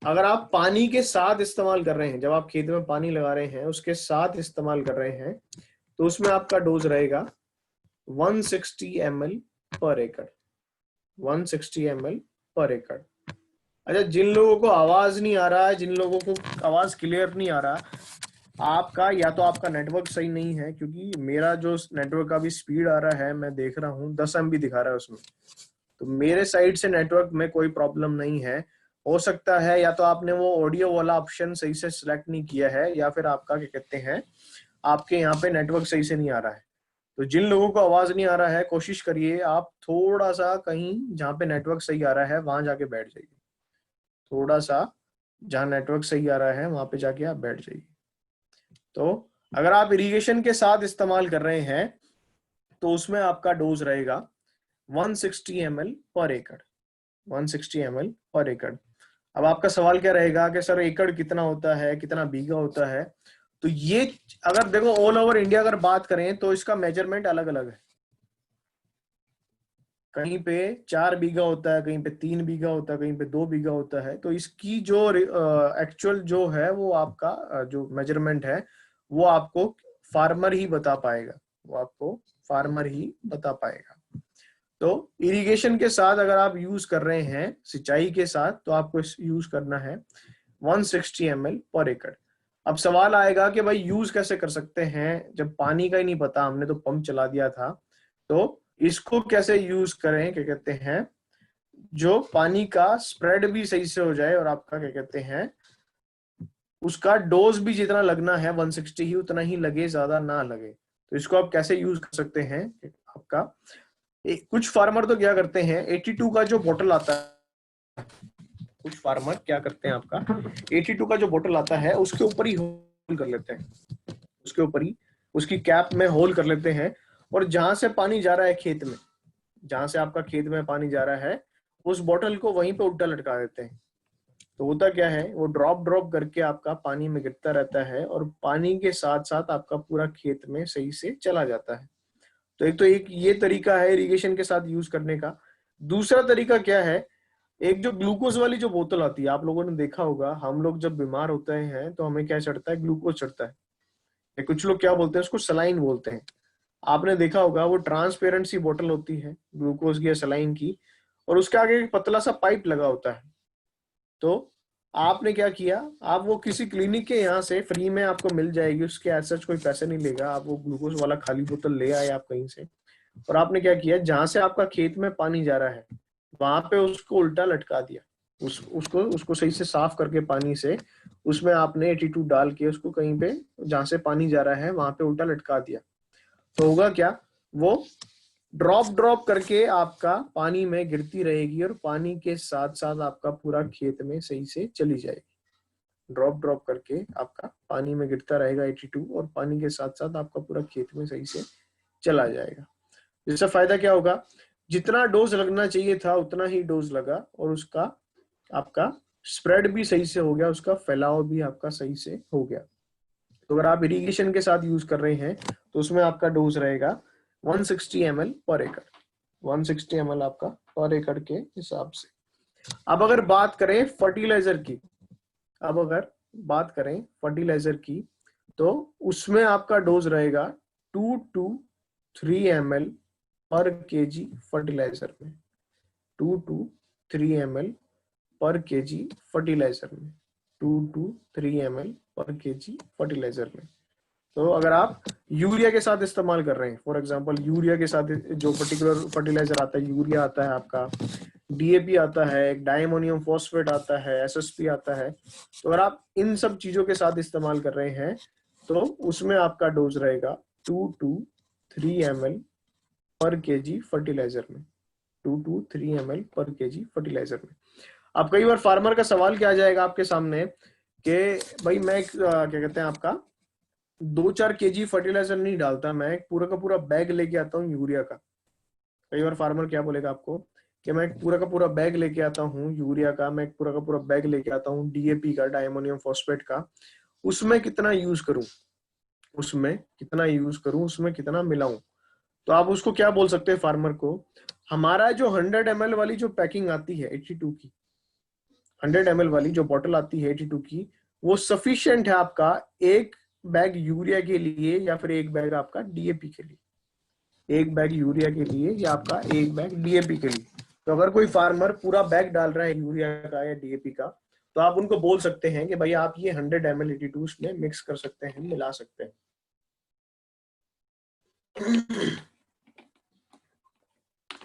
अगर आप पानी के साथ इस्तेमाल कर रहे हैं, जब आप खेत में पानी लगा रहे हैं उसके साथ इस्तेमाल कर रहे हैं, तो उसमें आपका डोज रहेगा 160 ml पर एकड़, 160 ml पर एकड़। अच्छा, जिन लोगों को आवाज नहीं आ रहा है, जिन लोगों को आवाज क्लियर नहीं आ रहा, आपका या तो आपका नेटवर्क सही नहीं है, क्योंकि मेरा जो नेटवर्क का भी स्पीड आ रहा है मैं देख रहा हूँ 10 MB दिखा रहा है उसमें, तो मेरे साइड से नेटवर्क में कोई प्रॉब्लम नहीं है। हो सकता है या तो आपने वो ऑडियो वाला ऑप्शन सही से सिलेक्ट नहीं किया है, या फिर आपका क्या कहते हैं, आपके यहाँ पे नेटवर्क सही से नहीं आ रहा है। तो जिन लोगों को आवाज नहीं आ रहा है, कोशिश करिए आप थोड़ा सा कहीं जहाँ पे नेटवर्क सही आ रहा है वहां जाके बैठ जाइए, थोड़ा सा जहाँ नेटवर्क सही आ रहा है वहां पे जाके आप बैठ जाइए। तो अगर आप इरिगेशन के साथ इस्तेमाल कर रहे हैं तो उसमें आपका डोज रहेगा 160 ml पर एकड़, 160 ml पर एकड़। अब आपका सवाल क्या रहेगा कि सर एकड़ कितना होता है, कितना बीघा होता है? तो ये अगर देखो ऑल ओवर इंडिया अगर बात करें तो इसका मेजरमेंट अलग अलग है। कहीं पे 4 बीघा होता है, कहीं पे 3 बीघा होता है, कहीं पे 2 बीघा होता है। तो इसकी जो एक्चुअल जो है वो आपका जो मेजरमेंट है वो आपको फार्मर ही बता पाएगा, वो आपको फार्मर ही बता पाएगा। तो इरिगेशन के साथ अगर आप यूज कर रहे हैं, सिंचाई के साथ, तो आपको यूज करना है 160 ml पर एकड़। अब सवाल आएगा कि भाई यूज कैसे कर सकते हैं, जब पानी का ही नहीं पता, हमने तो पंप चला दिया था, तो इसको कैसे यूज करें, क्या कहते हैं, जो पानी का स्प्रेड भी सही से हो जाए और आपका क्या कहते हैं उसका डोज भी जितना लगना है 160 ही उतना ही लगे, ज्यादा ना लगे। तो इसको आप कैसे यूज कर सकते हैं, आपका कुछ फार्मर तो क्या करते हैं 82 का जो बोतल आता है, कुछ फार्मर क्या करते हैं आपका 82 का जो बोतल आता है उसके ऊपर ही होल कर लेते हैं, उसके ऊपर ही उसकी कैप में होल कर लेते हैं, और जहां से पानी जा रहा है खेत में, जहां से आपका खेत में पानी जा रहा है उस बोतल को वहीं पे उल्टा लटका देते हैं। तो होता क्या है, वो ड्रॉप ड्रॉप करके आपका पानी में गिरता रहता है और पानी के साथ साथ आपका पूरा खेत में सही से चला जाता है। तो एक ये तरीका है इरिगेशन के साथ यूज करने का। दूसरा तरीका क्या है, एक जो ग्लूकोज वाली जो बोतल आती है, आप लोगों ने देखा होगा, हम लोग जब बीमार होते हैं तो हमें क्या चढ़ता है, ग्लूकोज चढ़ता है, या कुछ लोग क्या बोलते हैं उसको सलाइन बोलते हैं। आपने देखा होगा वो ट्रांसपेरेंट सी बोतल होती है ग्लूकोज की या सलाइन की, और उसके आगे एक पतला सा पाइप लगा होता है। तो आपने क्या किया, आप वो किसी क्लिनिक के यहाँ से फ्री में आपको मिल जाएगी, उसके एज सच कोई पैसे नहीं लेगा, आप वो ग्लूकोज वाला खाली बोतल ले आए आप कहीं से, और आपने क्या किया, जहां से आपका खेत में पानी जा रहा है वहां पे उसको उल्टा लटका दिया, उसको सही से साफ करके पानी से उसमें आपने 82 डाल के उसको कहीं पे जहां से पानी जा रहा है वहां पे उल्टा लटका दिया। तो होगा क्या, वो ड्रॉप ड्रॉप करके आपका पानी में गिरती रहेगी और पानी के साथ साथ आपका पूरा खेत में सही से चली जाएगी। ड्रॉप ड्रॉप करके आपका पानी में गिरता रहेगा 82 और पानी के साथ साथ आपका पूरा खेत में सही से चला जाएगा। इससे फायदा क्या होगा, जितना डोज लगना चाहिए था उतना ही डोज लगा और उसका आपका स्प्रेड भी सही से हो गया, उसका फैलाव भी आपका सही से हो गया। तो अगर आप इरिगेशन के साथ यूज कर रहे हैं तो उसमें आपका डोज रहेगा 160 ml पर एकड़, 160 ml आपका पर एकड़ के हिसाब से। अब अगर बात करें फर्टिलाइजर की, अब अगर बात करें फर्टिलाइजर की, तो उसमें आपका डोज रहेगा 2 to 3 ml पर केजी फर्टिलाइजर में, 2 to 3 ml पर केजी फर्टिलाइजर में, 2 to 3 ml पर केजी फर्टिलाइजर में। तो अगर आप यूरिया के साथ इस्तेमाल कर रहे हैं, फॉर एग्जांपल यूरिया के साथ जो पर्टिकुलर फर्टिलाइजर आता है, यूरिया आता है आपका, डीएपी आता है, डाइमोनियम फॉस्फेट आता है, एसएसपी आता है, तो अगर आप इन सब चीजों के साथ इस्तेमाल कर रहे हैं तो उसमें आपका डोज रहेगा 2 to 3 ml पर केजी फर्टिलाइजर में, 2 to 3 ml पर केजी फर्टिलाइजर में। अब कई बार फार्मर का सवाल क्या आ जाएगा आपके सामने कि भाई मैं क्या कहते हैं आपका 2-4 केजी फर्टिलाइजर नहीं डालता, मैं एक पूरा का पूरा बैग लेके आता हूँ यूरिया का। कई बार फार्मर क्या बोलेगा आपको कि मैं एक पूरा का पूरा बैग लेके आता हूँ यूरिया का, मैं एक पूरा का पूरा बैग लेके आता हूँ डीएपी का, डायमोनियम फॉस्फेट का, उसमें कितना यूज करूं, उसमें कितना यूज करूं, उसमें कितना मिलाऊं। तो आप उसको क्या बोल सकते हैं फार्मर को, हमारा जो 100 ml वाली जो पैकिंग आती है 82 की, 100 ml वाली जो बॉटल आती है 82 की, वो सफिशिएंट है आपका एक बैग यूरिया के लिए या फिर एक बैग आपका डीएपी के लिए, एक बैग यूरिया के लिए या आपका एक बैग डीएपी के लिए। तो अगर कोई फार्मर पूरा बैग डाल रहा है यूरिया का या डीएपी का, तो आप उनको बोल सकते हैं कि भाई आप ये 100 ml 82 में मिक्स कर सकते हैं, मिला सकते हैं।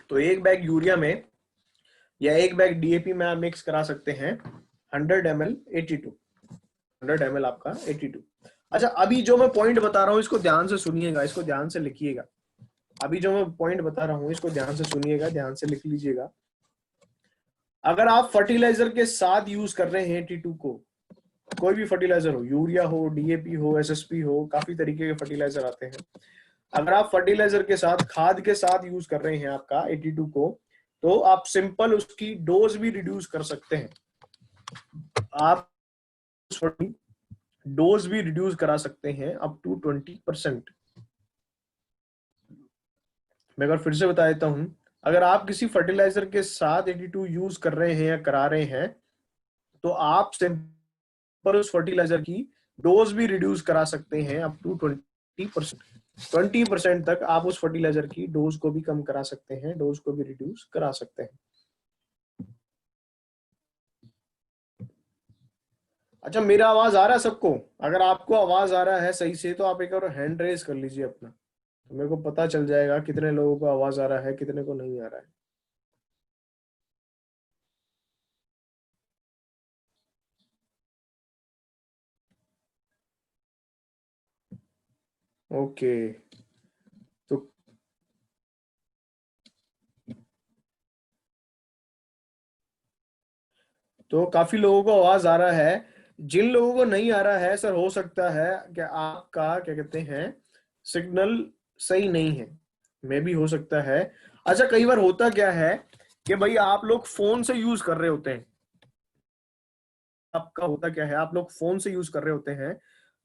तो एक बैग यूरिया में या एक बैग डीएपी में आप मिक्स करा सकते हैं 100 ml 82, 100 ml आपका 82। अच्छा, अभी जो मैं पॉइंट बता रहा हूँ इसको ध्यान से सुनिएगा, इसको ध्यान से लिखिएगा। अभी जो मैं पॉइंट बता रहा हूँ इसको ध्यान से सुनिएगा, ध्यान से लिख लीजिएगा। अगर आप फर्टिलाइजर के साथ यूज कर रहे हैं 82 को, कोई भी फर्टिलाइजर हो, यूरिया हो, डीएपी हो, एसएसपी हो, काफी तरीके के फर्टिलाइजर आते हैं। अगर आप फर्टिलाइजर के साथ, खाद के साथ यूज कर रहे हैं आपका 82 को, तो आप सिंपल उसकी डोज भी रिड्यूस कर सकते हैं। आप डोज भी रिड्यूस करा सकते हैं अप टू 20%। मैं अगर फिर से बता देता हूं, अगर आप किसी फर्टिलाइजर के साथ 82 यूज कर रहे हैं या करा रहे हैं, तो आप सिंपल उस फर्टिलाइजर की डोज भी रिड्यूस करा सकते हैं अप टू 20%। 20% तक आप उस फर्टिलाइजर की डोज को भी कम करा सकते हैं, डोज को भी रिड्यूस करा सकते हैं। अच्छा, मेरा आवाज आ रहा है सबको? अगर आपको आवाज आ रहा है सही से, तो आप एक और हैंड रेज कर लीजिए अपना, तो मेरे को पता चल जाएगा कितने लोगों को आवाज आ रहा है, कितने को नहीं आ रहा है। ओके, तो काफी लोगों को आवाज आ रहा है। जिन लोगों को नहीं आ रहा है, सर हो सकता है कि आपका क्या कहते हैं सिग्नल सही नहीं है, मे भी हो सकता है। अच्छा, कई बार होता क्या है कि भाई आप लोग फोन से यूज कर रहे होते हैं, आपका होता क्या है, आप लोग फोन से यूज कर रहे होते हैं,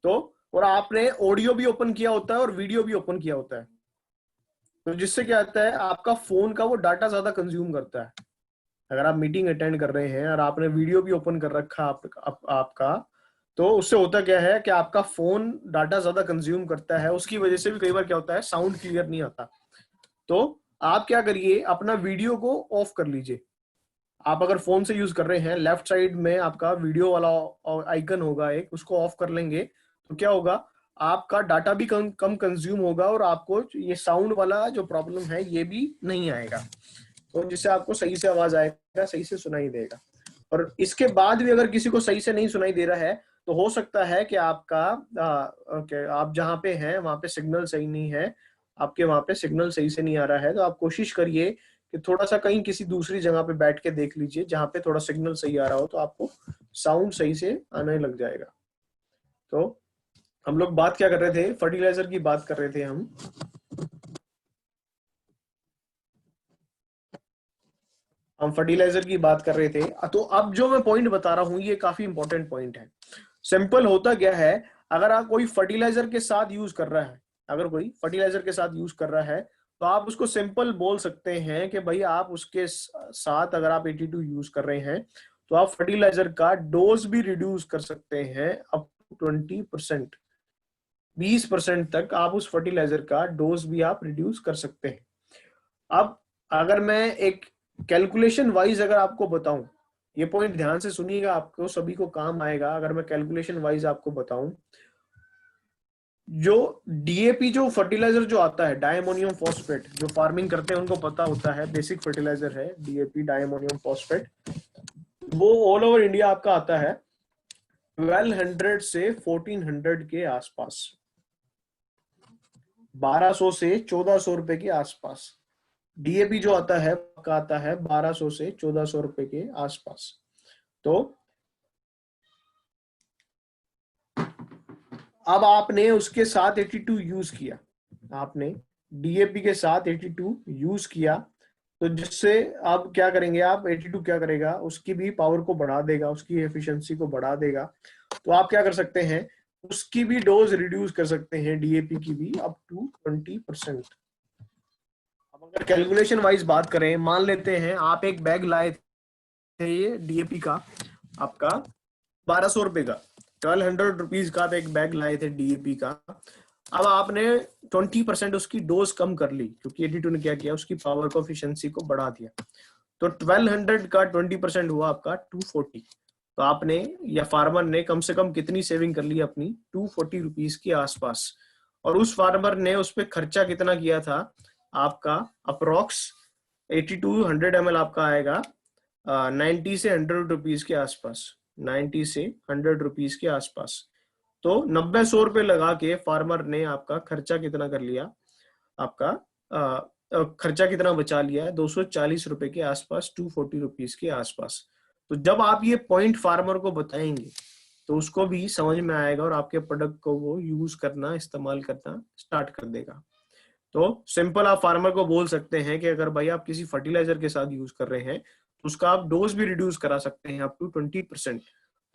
तो और आपने ऑडियो भी ओपन किया होता है और वीडियो भी ओपन किया होता है, तो जिससे क्या होता है आपका फोन का वो डाटा ज्यादा कंज्यूम करता है। अगर आप मीटिंग अटेंड कर रहे हैं और आपने वीडियो भी ओपन कर रखा आपका, तो उससे होता क्या है कि आपका फोन डाटा ज्यादा कंज्यूम करता है, उसकी वजह से भी कई बार क्या होता है साउंड क्लियर नहीं आता। तो आप क्या करिए, अपना वीडियो को ऑफ कर लीजिए। आप अगर फोन से यूज कर रहे हैं, लेफ्ट साइड में आपका वीडियो वाला आइकन होगा एक, उसको ऑफ कर लेंगे, तो क्या होगा आपका डाटा भी कम कंज्यूम होगा और आपको ये साउंड वाला जो प्रॉब्लम है ये भी नहीं आएगा, तो जिससे आपको सही से आवाज आएगा, सही से सुनाई देगा। और इसके बाद भी अगर किसी को सही से नहीं सुनाई दे रहा है, तो हो सकता है कि आपका आप जहाँ पे हैं वहां पे सिग्नल सही नहीं है, आपके वहां पे सिग्नल सही से नहीं आ रहा है। तो आप कोशिश करिए कि थोड़ा सा कहीं किसी दूसरी जगह पे बैठ के देख लीजिए जहाँ पे थोड़ा सिग्नल सही आ रहा हो, तो आपको साउंड सही से आने लग जाएगा। तो हम लोग बात क्या कर रहे थे, फर्टिलाइजर की बात कर रहे थे हम फर्टिलाइजर की बात कर रहे थे। तो अब जो मैं पॉइंट बता रहा हूं ये काफी इंपॉर्टेंट पॉइंट है। सिंपल होता क्या है, अगर आप कोई फर्टिलाइजर के साथ यूज कर रहा है, अगर कोई फर्टिलाइजर के साथ यूज कर रहा है, तो आप उसको सिंपल बोल सकते हैं कि भाई आप उसके साथ अगर आप 82 यूज कर रहे हैं, तो आप फर्टिलाइजर का डोज भी रिड्यूस कर सकते हैं अप टू 20%, 20% तक आप उस फर्टिलाइजर का डोज भी आप रिड्यूस कर सकते हैं। अब अगर मैं एक कैलकुलेशन वाइज अगर आपको बताऊं, ये पॉइंट ध्यान से सुनिएगा, आपको सभी को काम आएगा। अगर मैं कैलकुलेशन वाइज आपको बताऊं, जो डीएपी जो फर्टिलाइजर जो आता है, डायमोनियम फॉस्फेट, जो फार्मिंग करते हैं उनको पता होता है, बेसिक फर्टिलाइजर है डीएपी, डायमोनियम फॉस्फेट। वो ऑल ओवर इंडिया आपका आता है 1200 से 1400 के आसपास, 1200 से 1400 रुपए के आसपास। डीएपी जो आता है का आता है 1200 से 1400 रुपए के आसपास। तो अब आपने उसके साथ 82 यूज किया, आपने डीएपी के साथ 82 यूज किया, तो जिससे अब क्या करेंगे आप, 82 क्या करेगा, उसकी भी पावर को बढ़ा देगा, उसकी एफिशिएंसी को बढ़ा देगा। तो आप क्या कर सकते हैं, उसकी भी डोज रिड्यूस कर सकते हैं, डीएपी की भी अप टू 20%। अब अगर कैलकुलेशन वाइज बात करें, मान लेते हैं आप एक बैग लाए थे ये डीएपी का, आपका 1200 रुपए का, 1200 रुपीज का आप एक बैग लाए थे डीएपी का। अब आपने 20% उसकी डोज कम कर ली, क्योंकि 82 ने क्या किया, उसकी पावर को एफिशिएंसी को बढ़ा दिया। तो 1200 का 20% हुआ आपका 240। तो आपने या फार्मर ने कम से कम कितनी सेविंग कर ली अपनी, 240 रुपीज के आसपास। और उस फार्मर ने उस पर खर्चा कितना किया था आपका, अप्रोक्स 8200 ml आपका आएगा 90 से 100 रुपीज के आसपास, 90 से 100 रुपीज के आसपास। तो 90-100 रुपए लगा के फार्मर ने आपका खर्चा कितना कर लिया, आपका खर्चा कितना बचा लिया है, 240 रुपए के आसपास, 240 रुपीज के आसपास। तो जब आप ये पॉइंट फार्मर को बताएंगे तो उसको भी समझ में आएगा और आपके प्रोडक्ट को वो यूज करना, इस्तेमाल करना स्टार्ट कर देगा। तो सिंपल आप फार्मर को बोल सकते हैं कि अगर भाई आप किसी फर्टिलाइजर के साथ यूज कर रहे हैं तो उसका आप डोज भी रिड्यूस करा सकते हैं अप टू 20%।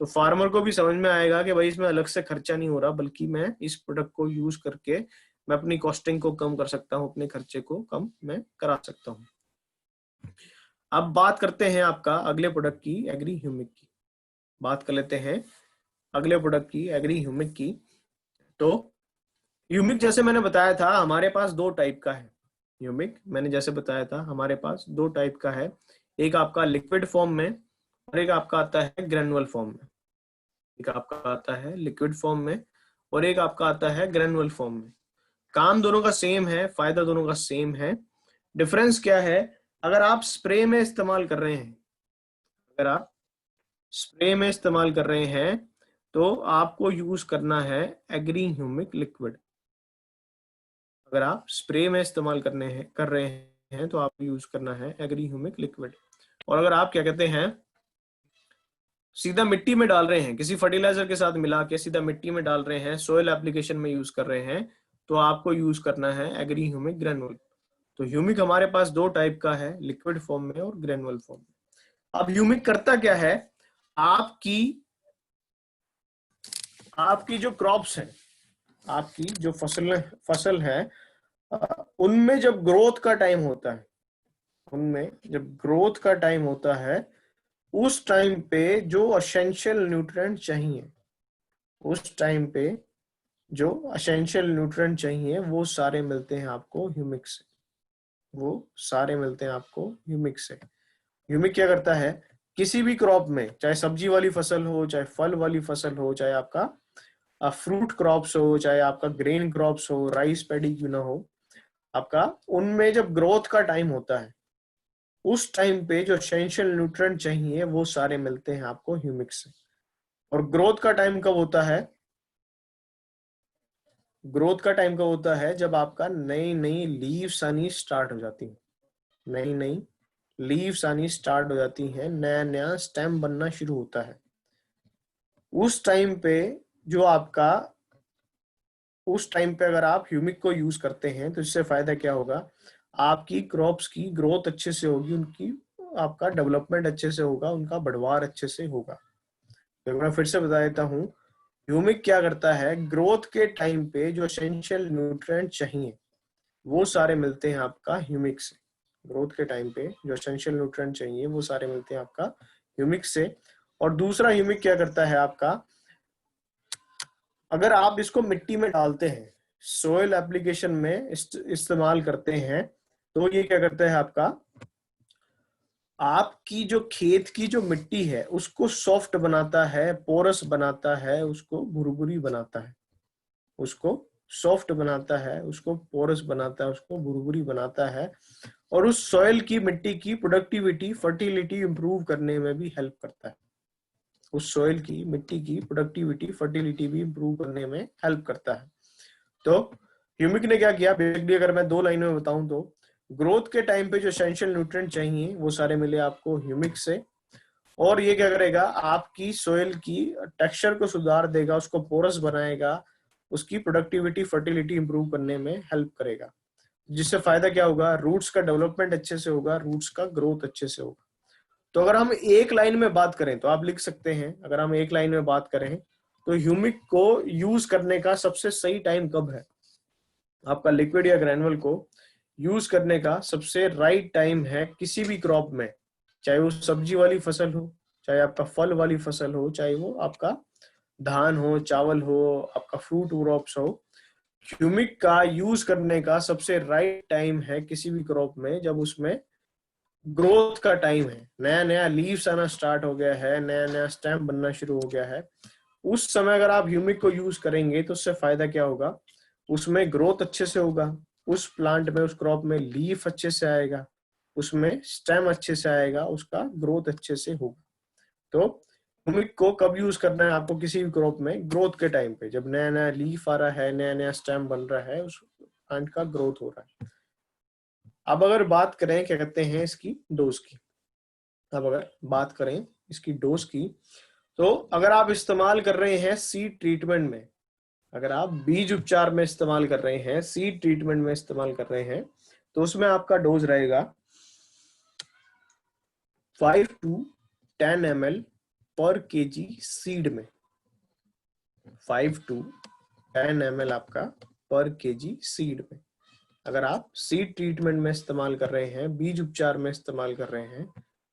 तो फार्मर को भी समझ में आएगा कि भाई इसमें अलग से खर्चा नहीं हो रहा, बल्कि मैं इस प्रोडक्ट को यूज करके मैं अपनी कॉस्टिंग को कम कर सकता हूँ, अपने खर्चे को कम मैं करा सकता हूँ। अब बात करते हैं आपका अगले प्रोडक्ट की, एग्री ह्यूमिक की। बात कर लेते हैं अगले प्रोडक्ट की, एग्री ह्यूमिक की। तो ह्यूमिक जैसे मैंने बताया था हमारे पास दो टाइप का है। ह्यूमिक मैंने जैसे बताया था हमारे पास दो टाइप का है, एक आपका लिक्विड फॉर्म में और एक आपका आता है ग्रेनुअल फॉर्म में। एक आपका आता है लिक्विड फॉर्म में और एक आपका आता है ग्रेनुअल फॉर्म में। काम दोनों का सेम है, फायदा दोनों का सेम है। डिफरेंस क्या है, अगर आप स्प्रे में इस्तेमाल कर रहे हैं, अगर आप स्प्रे में इस्तेमाल कर रहे हैं तो आपको यूज करना है एग्री ह्यूमिक लिक्विड। अगर आप स्प्रे में इस्तेमाल कर रहे हैं तो आपको यूज करना है एग्री ह्यूमिक लिक्विड। और अगर आप क्या कहते हैं सीधा मिट्टी में डाल रहे हैं, किसी फर्टिलाइजर के साथ मिला के सीधा मिट्टी में डाल रहे हैं, सोयल एप्लीकेशन में यूज कर रहे हैं, तो आपको यूज करना है एग्री ह्यूमिक ग्रेनुअल। तो ह्यूमिक हमारे पास दो टाइप का है, लिक्विड फॉर्म में और ग्रेनुअल फॉर्म में। अब ह्यूमिक करता क्या है, आपकी जो क्रॉप्स है, आपकी जो फसल है उनमें जब ग्रोथ का टाइम होता है, उनमें जब ग्रोथ का टाइम होता है उस टाइम पे जो एसेंशियल न्यूट्रिएंट चाहिए, उस टाइम पे जो एसेंशियल न्यूट्रिएंट चाहिए वो सारे मिलते हैं आपको ह्यूमिक से, वो सारे मिलते हैं आपको ह्यूमिक से। ह्यूमिक क्या करता है, किसी भी क्रॉप में, चाहे सब्जी वाली फसल हो, चाहे फल वाली फसल हो, चाहे आपका फ्रूट क्रॉप्स हो, चाहे आपका ग्रेन क्रॉप्स हो, राइस पैडी क्यों ना हो, आपका उनमें जब ग्रोथ का टाइम होता है उस टाइम पे जो एसेंशियल न्यूट्रिएंट चाहिए वो सारे मिलते हैं आपको ह्यूमिक से। और ग्रोथ का टाइम कब होता है, ग्रोथ का टाइम कब होता है, जब आपका नई नई लीव्स आनी स्टार्ट हो जाती है, नई नई लीव्स आनी स्टार्ट हो जाती है, नया नया स्टेम बनना शुरू होता है। उस टाइम पे जो आपका, उस टाइम पे अगर आप ह्यूमिक को यूज करते हैं तो इससे फायदा क्या होगा, आपकी क्रॉप्स की ग्रोथ अच्छे से होगी, उनकी आपका डेवलपमेंट अच्छे से होगा, उनका बढ़वार अच्छे से होगा। तो मैं फिर से बता देता हूँ, ह्यूमिक क्या करता है, ग्रोथ के टाइम पे जो एसेंशियल न्यूट्रिएंट चाहिए वो सारे मिलते हैं आपका ह्यूमिक से। ग्रोथ के टाइम पे जो एसेंशियल न्यूट्रिएंट चाहिए वो सारे मिलते हैं आपका ह्यूमिक से। और दूसरा ह्यूमिक क्या करता है आपका, अगर आप इसको मिट्टी में डालते हैं, सोयल एप्लीकेशन में इस्तेमाल करते हैं, तो ये क्या करता है आपका, आपकी जो खेत की जो मिट्टी है उसको सॉफ्ट बनाता है, पोरस बनाता है, उसको भुरभुरी बनाता है, उसको सॉफ्ट बनाता है, उसको पोरस बनाता है, उसको भुरभुरी बनाता है। और उस सॉइल की, मिट्टी की प्रोडक्टिविटी, फर्टिलिटी इंप्रूव करने में भी हेल्प करता है। उस सॉइल की, मिट्टी की प्रोडक्टिविटी, फर्टिलिटी भी इंप्रूव करने में हेल्प करता है। तो ह्यूमिक ने क्या किया, बेसिकली अगर मैं दो लाइनों में बताऊं तो ग्रोथ के टाइम पे जो एसेंशियल न्यूट्रिएंट चाहिए वो सारे मिले आपको ह्यूमिक से। और ये क्या करेगा, आपकी सोइल की टेक्सचर को सुधार देगा, उसको पोरस बनाएगा, उसकी प्रोडक्टिविटी, फर्टिलिटी इंप्रूव करने में हेल्प करेगा। जिससे फायदा क्या होगा, रूट्स का डेवलपमेंट अच्छे से होगा, रूट्स का ग्रोथ अच्छे से होगा। तो अगर हम एक लाइन में बात करें तो आप लिख सकते हैं, अगर हम एक लाइन में बात करें तो ह्यूमिक को यूज करने का सबसे सही टाइम कब है, आपका लिक्विड या ग्रैनुअल को यूज करने का सबसे राइट टाइम है किसी भी क्रॉप में, चाहे वो सब्जी वाली फसल हो, चाहे आपका फल वाली फसल हो, चाहे वो आपका धान हो, चावल हो, आपका फ्रूट क्रॉप्स हो, ह्यूमिक का यूज करने का सबसे राइट टाइम है किसी भी क्रॉप में जब उसमें ग्रोथ का टाइम है, नया नया लीव्स आना स्टार्ट हो गया है, नया नया स्टेम बनना शुरू हो गया है। उस समय अगर आप ह्यूमिक को यूज करेंगे तो उससे फायदा क्या होगा, उसमें ग्रोथ अच्छे से होगा, उस प्लांट में, उस क्रॉप में लीफ अच्छे से आएगा, उसमें स्टेम अच्छे से आएगा, उसका ग्रोथ अच्छे से होगा। तो ह्यूमिक को कब यूज करना है आपको किसी भी क्रॉप में, ग्रोथ के टाइम पे, जब नया नया लीफ आ रहा है, नया नया स्टेम बन रहा है, उस प्लांट का ग्रोथ हो रहा है। अब अगर बात करें क्या कहते हैं इसकी डोज की, अब अगर बात करें इसकी डोज की, तो अगर आप इस्तेमाल कर रहे हैं सीड ट्रीटमेंट में, अगर आप बीज उपचार में इस्तेमाल कर रहे हैं, सीड ट्रीटमेंट में इस्तेमाल कर रहे हैं, तो उसमें आपका डोज रहेगा 5 to 10 ml पर केजी सीड में, 5 to 10 ml आपका पर केजी सीड में। अगर आप सीड ट्रीटमेंट में इस्तेमाल कर रहे हैं, बीज उपचार में इस्तेमाल कर रहे हैं,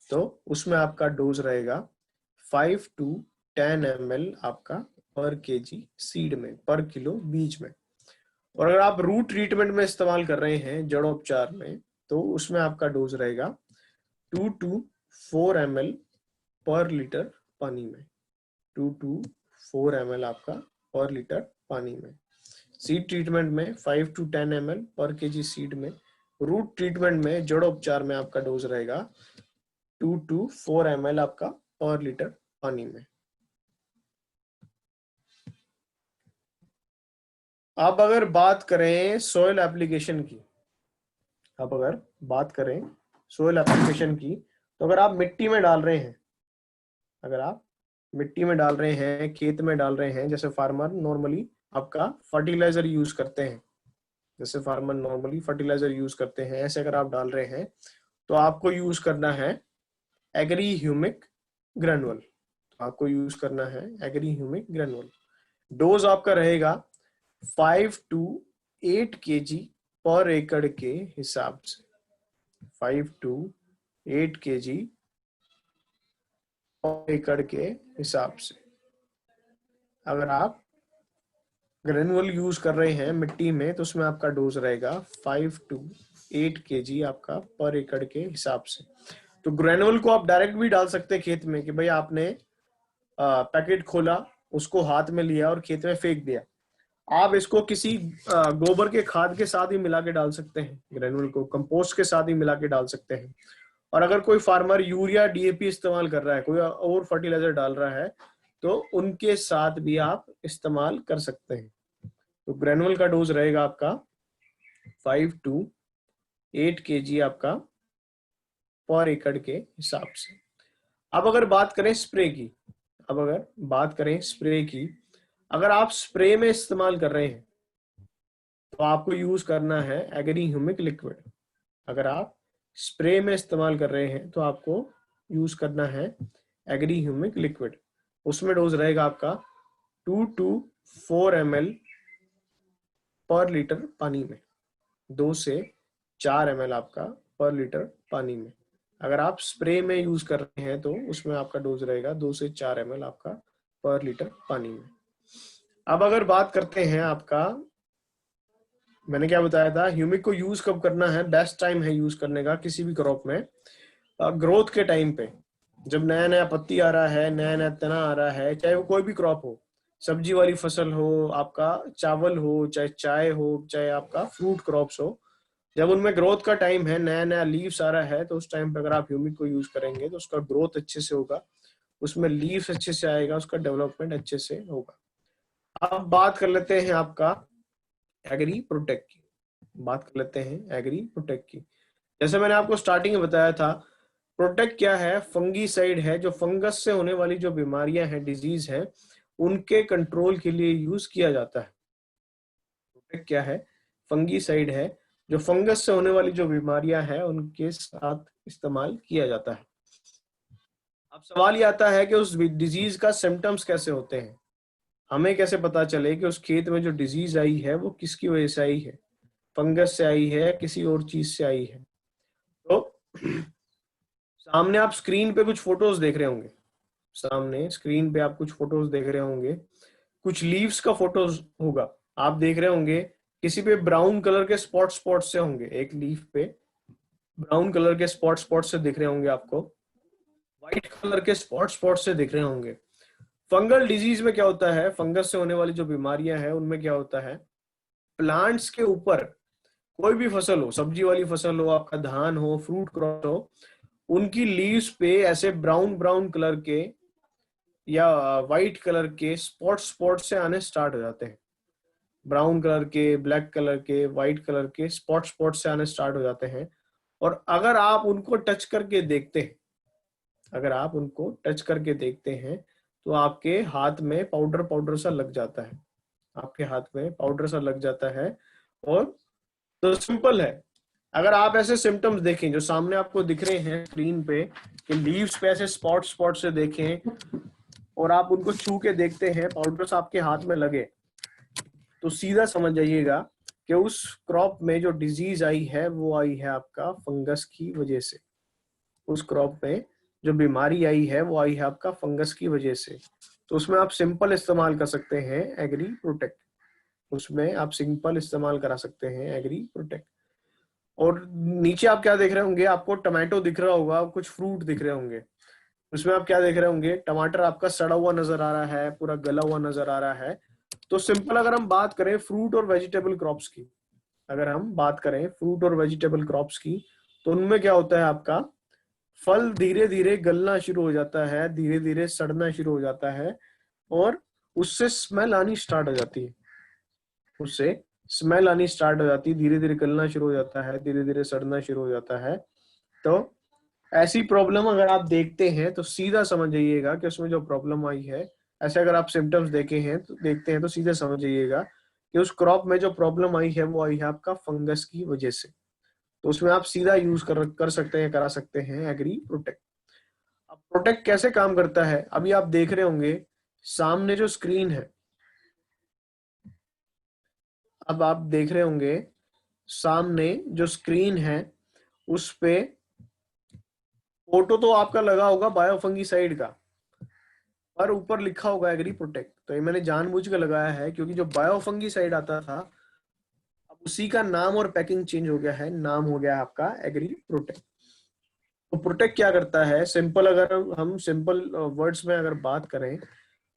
तो उसमें आपका डोज रहेगा 5 to 10 ml आपका पर केजी सीड में, पर किलो बीज में। और अगर आप रूट ट्रीटमेंट में इस्तेमाल कर रहे हैं, जड़ोपचार में, तो उसमें आपका डोज रहेगा 2 to 4 ml पर लीटर पानी में, 2 to 4 ml आपका पर लीटर पानी में। सीड ट्रीटमेंट में 5 to 10 ml पर केजी सीड में, रूट ट्रीटमेंट में, जड़ोपचार में आपका डोज रहेगा 2 to 4 ml आपका पर लीटर पानी में। अब अगर बात करें सोइल एप्लीकेशन की, अब अगर बात करें सोइल एप्लीकेशन की, तो अगर आप मिट्टी में डाल रहे हैं, अगर आप मिट्टी में डाल रहे हैं, खेत में डाल रहे हैं, जैसे फार्मर नॉर्मली आपका फर्टिलाइजर यूज करते हैं, जैसे फार्मर नॉर्मली फर्टिलाइजर यूज करते हैं, ऐसे अगर आप डाल रहे हैं तो आपको यूज करना है एग्री ह्यूमिक ग्रेनुअल, आपको यूज करना है एग्री ह्यूमिक ग्रेनुअल। डोज आपका रहेगा 5 to 8 kg पर एकड़ के हिसाब से, 5 to 8 kg पर एकड़ के हिसाब से। अगर आप ग्रेनुअल यूज कर रहे हैं मिट्टी में, तो उसमें आपका डोज रहेगा 5 to 8 kg आपका पर एकड़ के हिसाब से। तो ग्रेनुअल को आप डायरेक्ट भी डाल सकते हैं खेत में, कि भाई आपने पैकेट खोला, उसको हाथ में लिया और खेत में फेंक दिया। आप इसको किसी गोबर के खाद के साथ ही मिला के डाल सकते हैं, ग्रेनुअल को कंपोस्ट के साथ ही मिला के डाल सकते हैं। और अगर कोई फार्मर यूरिया डीएपी इस्तेमाल कर रहा है, कोई और फर्टिलाइजर डाल रहा है, तो उनके साथ भी आप इस्तेमाल कर सकते हैं। तो ग्रेनुअल का डोज रहेगा आपका 5 to 8 kg आपका पर एकड़ के हिसाब से। अब अगर बात करें स्प्रे की, अब अगर बात करें स्प्रे की, अगर आप स्प्रे में इस्तेमाल कर रहे हैं तो आपको यूज करना है एग्री ह्यूमिक लिक्विड। अगर आप स्प्रे में इस्तेमाल कर रहे हैं तो आपको यूज करना है एग्री ह्यूमिक लिक्विड। उसमें डोज रहेगा आपका 2 to 4 ml पर लीटर पानी में, 2 से 4 ml आपका पर लीटर पानी में। अगर आप स्प्रे में यूज कर रहे हैं तो उसमें आपका डोज रहेगा 2 से 4 ml आपका पर लीटर पानी में। अब अगर बात करते हैं आपका, मैंने क्या बताया था, ह्यूमिक को यूज कब करना है, बेस्ट टाइम है यूज करने का किसी भी क्रॉप में, ग्रोथ के टाइम पे, जब नया नया पत्ती आ रहा है, नया नया तना आ रहा है, चाहे वो कोई भी क्रॉप हो, सब्जी वाली फसल हो, आपका चावल हो, चाहे चाय हो, चाहे आपका फ्रूट क्रॉप्स हो, जब उनमें ग्रोथ का टाइम है, नया नया लीव्स आ रहा है, तो उस टाइम पे अगर आप ह्यूमिक को यूज करेंगे तो उसका ग्रोथ अच्छे से होगा, उसमें लीव्स अच्छे से आएगा, उसका डेवलपमेंट अच्छे से होगा। अब बात कर लेते हैं आपका एग्री प्रोटेक्ट की, बात कर लेते हैं एग्री प्रोटेक्ट की। जैसे मैंने आपको स्टार्टिंग में बताया था, प्रोटेक्ट क्या है, फंगीसाइड है, जो फंगस से होने वाली जो बीमारियां हैं, डिजीज है, उनके कंट्रोल के लिए यूज किया जाता है। प्रोटेक्ट क्या है, फंगीसाइड है, जो फंगस से होने वाली जो बीमारियां हैं उनके साथ इस्तेमाल किया जाता है। अब सवाल ये आता है कि उस डिजीज का सिम्टम्स कैसे होते हैं, हमें कैसे पता चले कि उस खेत में जो डिजीज आई है वो किसकी वजह से आई है, फंगस से आई है, किसी और चीज से आई है। तो सामने आप स्क्रीन पे कुछ फोटोज देख रहे होंगे, सामने स्क्रीन पे आप कुछ फोटोज देख रहे होंगे, कुछ लीव्स का फोटोज होगा, आप देख रहे होंगे किसी पे ब्राउन कलर के स्पॉट स्पॉट से होंगे, एक लीफ पे ब्राउन कलर के स्पॉट स्पॉट से दिख रहे होंगे, आपको व्हाइट कलर के स्पॉट स्पॉट से दिख रहे होंगे। फंगल डिजीज में क्या होता है, फंगस से होने वाली जो बीमारियां हैं उनमें क्या होता है, प्लांट्स के ऊपर कोई भी फसल हो, सब्जी वाली फसल हो, आपका धान हो, फ्रूट क्रॉप हो, उनकी लीव्स पे ऐसे ब्राउन ब्राउन कलर के या व्हाइट कलर के स्पॉट स्पॉट से आने स्टार्ट हो जाते हैं। ब्राउन कलर के, ब्लैक कलर के, व्हाइट कलर के स्पॉट स्पॉट से आने स्टार्ट हो जाते हैं। और अगर आप उनको टच करके देखते हैं, अगर आप उनको टच करके देखते हैं तो आपके हाथ में पाउडर पाउडर सा लग जाता है, आपके हाथ में पाउडर सा लग जाता है। और तो सिंपल है, अगर आप ऐसे सिम्टम्स देखें जो सामने आपको दिख रहे हैं स्क्रीन पे कि लीव्स पे ऐसे स्पॉट स्पॉट से देखें और आप उनको छू के देखते हैं, पाउडर्स आपके हाथ में लगे, तो सीधा समझ जाइएगा कि उस क्रॉप में जो डिजीज आई है वो आई है आपका फंगस की वजह से। उस क्रॉप में जो बीमारी आई है वो आई है आपका फंगस की वजह से। तो उसमें आप सिंपल इस्तेमाल कर सकते हैं एग्री प्रोटेक्ट, उसमें आप सिंपल इस्तेमाल करा सकते हैं एग्री प्रोटेक्ट। और नीचे आप क्या देख रहे होंगे, आपको टमाटो दिख रहा होगा, कुछ फ्रूट दिख रहे होंगे, उसमें आप क्या देख रहे होंगे, टमाटर आपका सड़ा हुआ नजर आ रहा है, पूरा गला हुआ नजर आ रहा है। तो सिंपल अगर हम बात करें फ्रूट और वेजिटेबल क्रॉप्स की, अगर हम बात करें फ्रूट और वेजिटेबल क्रॉप्स की, तो उनमें क्या होता है, आपका फल धीरे धीरे गलना शुरू हो जाता है, धीरे धीरे सड़ना शुरू हो जाता है और उससे स्मेल आनी स्टार्ट हो जाती है, उससे स्मेल आनी स्टार्ट हो जाती है, धीरे धीरे गलना शुरू हो जाता है, धीरे धीरे सड़ना शुरू हो जाता है। तो ऐसी प्रॉब्लम अगर आप देखते हैं तो सीधा समझ जाइएगा कि उसमें जो प्रॉब्लम आई है, ऐसे अगर आप सिम्टम्स देखे हैं तो देखते हैं तो सीधा समझ जाइएगा कि उस क्रॉप में जो प्रॉब्लम आई है वो आई है आपका फंगस की वजह से। तो उसमें आप सीधा यूज कर सकते हैं, करा सकते हैं एग्री प्रोटेक्ट। अब प्रोटेक्ट कैसे काम करता है, अभी आप देख रहे होंगे सामने जो स्क्रीन है, अब आप देख रहे होंगे सामने जो स्क्रीन है उस पे फोटो तो आपका लगा होगा बायोफंगीसाइड का, पर ऊपर लिखा होगा एग्री प्रोटेक्ट। तो ये मैंने जानबूझ के लगाया है क्योंकि जो बायोफंगीसाइड आता था अब उसी का नाम और पैकिंग चेंज हो गया है, नाम हो गया आपका एग्री प्रोटेक्ट। तो प्रोटेक्ट क्या करता है, सिंपल अगर हम सिंपल वर्ड्स में अगर बात करें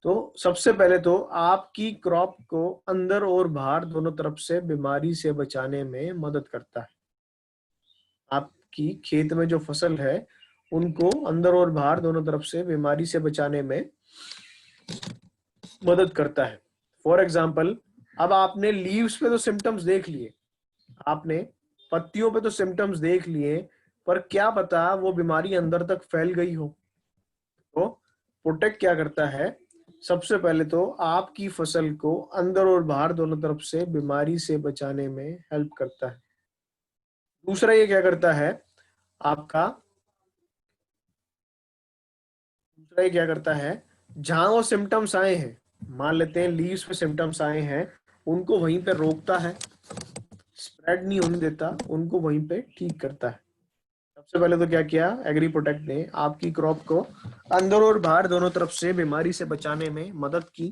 तो सबसे पहले तो आपकी क्रॉप को अंदर और बाहर दोनों तरफ से बीमारी से बचाने में मदद करता है। आपकी खेत में जो फसल है उनको अंदर और बाहर दोनों तरफ से बीमारी से बचाने में मदद करता है। फॉर एग्जाम्पल, अब आपने लीव्स पे तो सिम्टम्स देख लिए, आपने पत्तियों पे तो सिम्टम्स देख लिए, पर क्या पता वो बीमारी अंदर तक फैल गई हो। तो प्रोटेक्ट क्या करता है, सबसे पहले तो आपकी फसल को अंदर और बाहर दोनों तरफ से बीमारी से बचाने में हेल्प करता है। दूसरा ये क्या करता है, आपका दूसरा ये क्या करता है, जहां वो सिम्टम्स आए हैं, मान लेते हैं लीव्स पे सिम्टम्स आए हैं, उनको वहीं पे रोकता है, स्प्रेड नहीं होने देता, उनको वहीं पे ठीक करता है। सबसे पहले तो क्या किया एग्री प्रोटेक्ट ने, आपकी क्रॉप को अंदर और बाहर दोनों तरफ से बीमारी से बचाने में मदद की।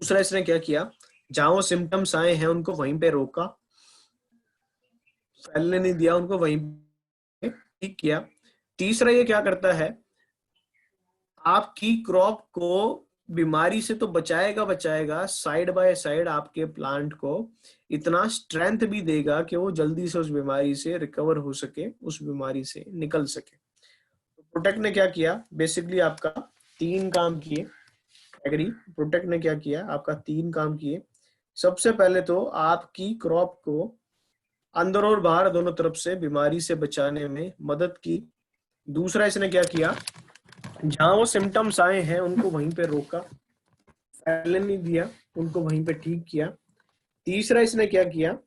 दूसरा इसने क्या किया, जहां वो सिम्टम्स आए हैं उनको वहीं पे रोका, फैलने नहीं दिया, उनको वहीं पे ठीक किया। तीसरा ये क्या करता है, आपकी क्रॉप को बीमारी से तो बचाएगा बचाएगा, साइड बाय साइड आपके प्लांट को इतना स्ट्रेंथ भी देगा कि वो जल्दी से उस बीमारी से रिकवर हो सके, उस बीमारी से निकल सके। तो प्रोटेक्ट ने क्या किया, बेसिकली आपका 3 काम किए, एग्री प्रोटेक्ट ने क्या किया, आपका 3 काम किए। सबसे पहले तो आपकी क्रॉप को अंदर और बाहर दोनों तरफ से बीमारी से बचाने में मदद की। दूसरा इसने क्या किया, जहां वो सिम्टम्स आए हैं उनको वहीं पे रोका, फैलने नहीं दिया, उनको वहीं पे ठीक किया। तीसरा इसने क्या किया,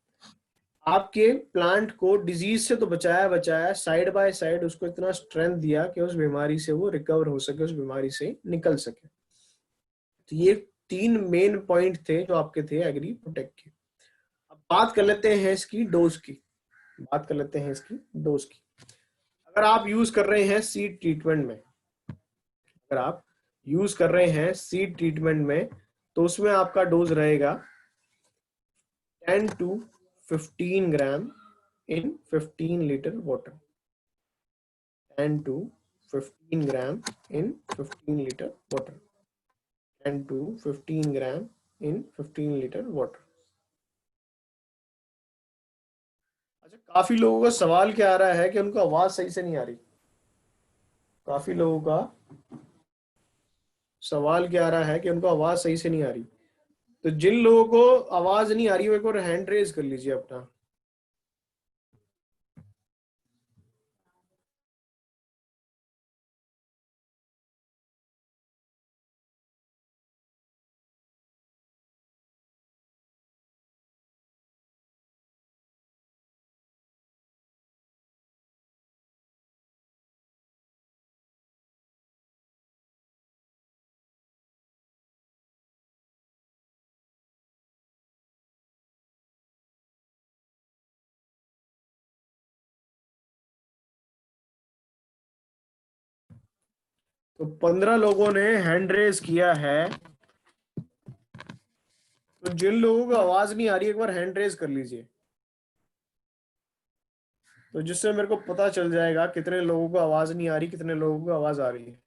आपके प्लांट को डिजीज से तो बचाया बचाया, साइड बाय साइड उसको इतना स्ट्रेंथ दिया कि उस बीमारी से वो रिकवर हो सके, उस बीमारी से निकल सके। तो ये 3 मेन पॉइंट थे जो आपके थे एग्री प्रोटेक्ट के। अब बात कर लेते हैं इसकी डोज की, बात कर लेते हैं इसकी डोज की। अगर आप यूज कर रहे हैं सीड ट्रीटमेंट में, अगर आप यूज कर रहे हैं सीड ट्रीटमेंट में तो उसमें आपका डोज रहेगा 10 to 15 gram in 15 liter water. 10 to 15 gram in 15 liter water. 10 to 15 gram in 15 liter water. अच्छा, काफी लोगों का सवाल क्या आ रहा है कि उनको आवाज सही से नहीं आ रही। काफी लोगों का सवाल क्या आ रहा है कि उनको आवाज सही से नहीं आ रही। तो जिन लोगों को आवाज नहीं आ रही वो एक बार हैंड रेज कर लीजिए अपना। तो 15 लोगों ने हैंड रेज किया है। तो जिन लोगों को आवाज नहीं आ रही एक बार हैंड रेज कर लीजिए, तो जिससे मेरे को पता चल जाएगा कितने लोगों को आवाज नहीं आ रही, कितने लोगों को आवाज आ रही है।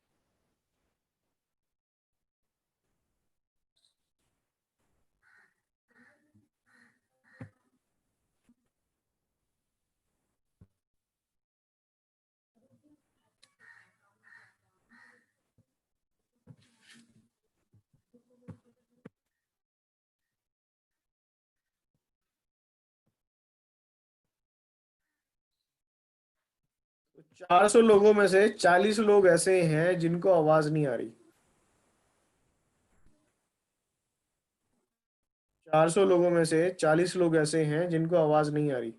तो 400 लोगों में से 40 लोग ऐसे हैं जिनको आवाज नहीं आ रही। 400 लोगों में से 40 लोग ऐसे हैं जिनको आवाज नहीं आ रही।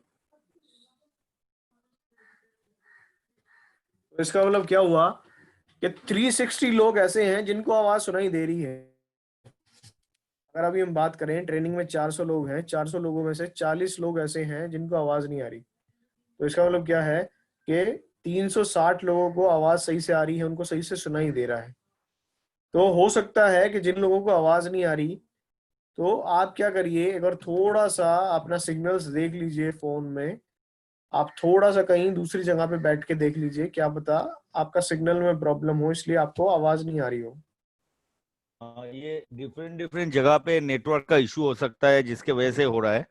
तो इसका मतलब क्या हुआ कि 360 लोग ऐसे हैं जिनको आवाज सुनाई दे रही है। अगर अभी हम बात करें, ट्रेनिंग में 400 लोग हैं, 400 लोगों में से 40 लोग ऐसे हैं जिनको आवाज नहीं आ रही। तो इसका मतलब क्या है कि 360 लोगों को आवाज सही से आ रही है, उनको सही से सुनाई दे रहा है। तो हो सकता है कि जिन लोगों को आवाज नहीं आ रही, तो आप क्या करिए, अगर थोड़ा सा अपना सिग्नल्स देख लीजिए फोन में। आप थोड़ा सा कहीं दूसरी जगह पे बैठ के देख लीजिए, क्या पता आपका सिग्नल में प्रॉब्लम हो इसलिए आपको आवाज नहीं आ रही हो। ये डिफरेंट डिफरेंट जगह पे नेटवर्क का इशू हो सकता है जिसके वजह से हो रहा है।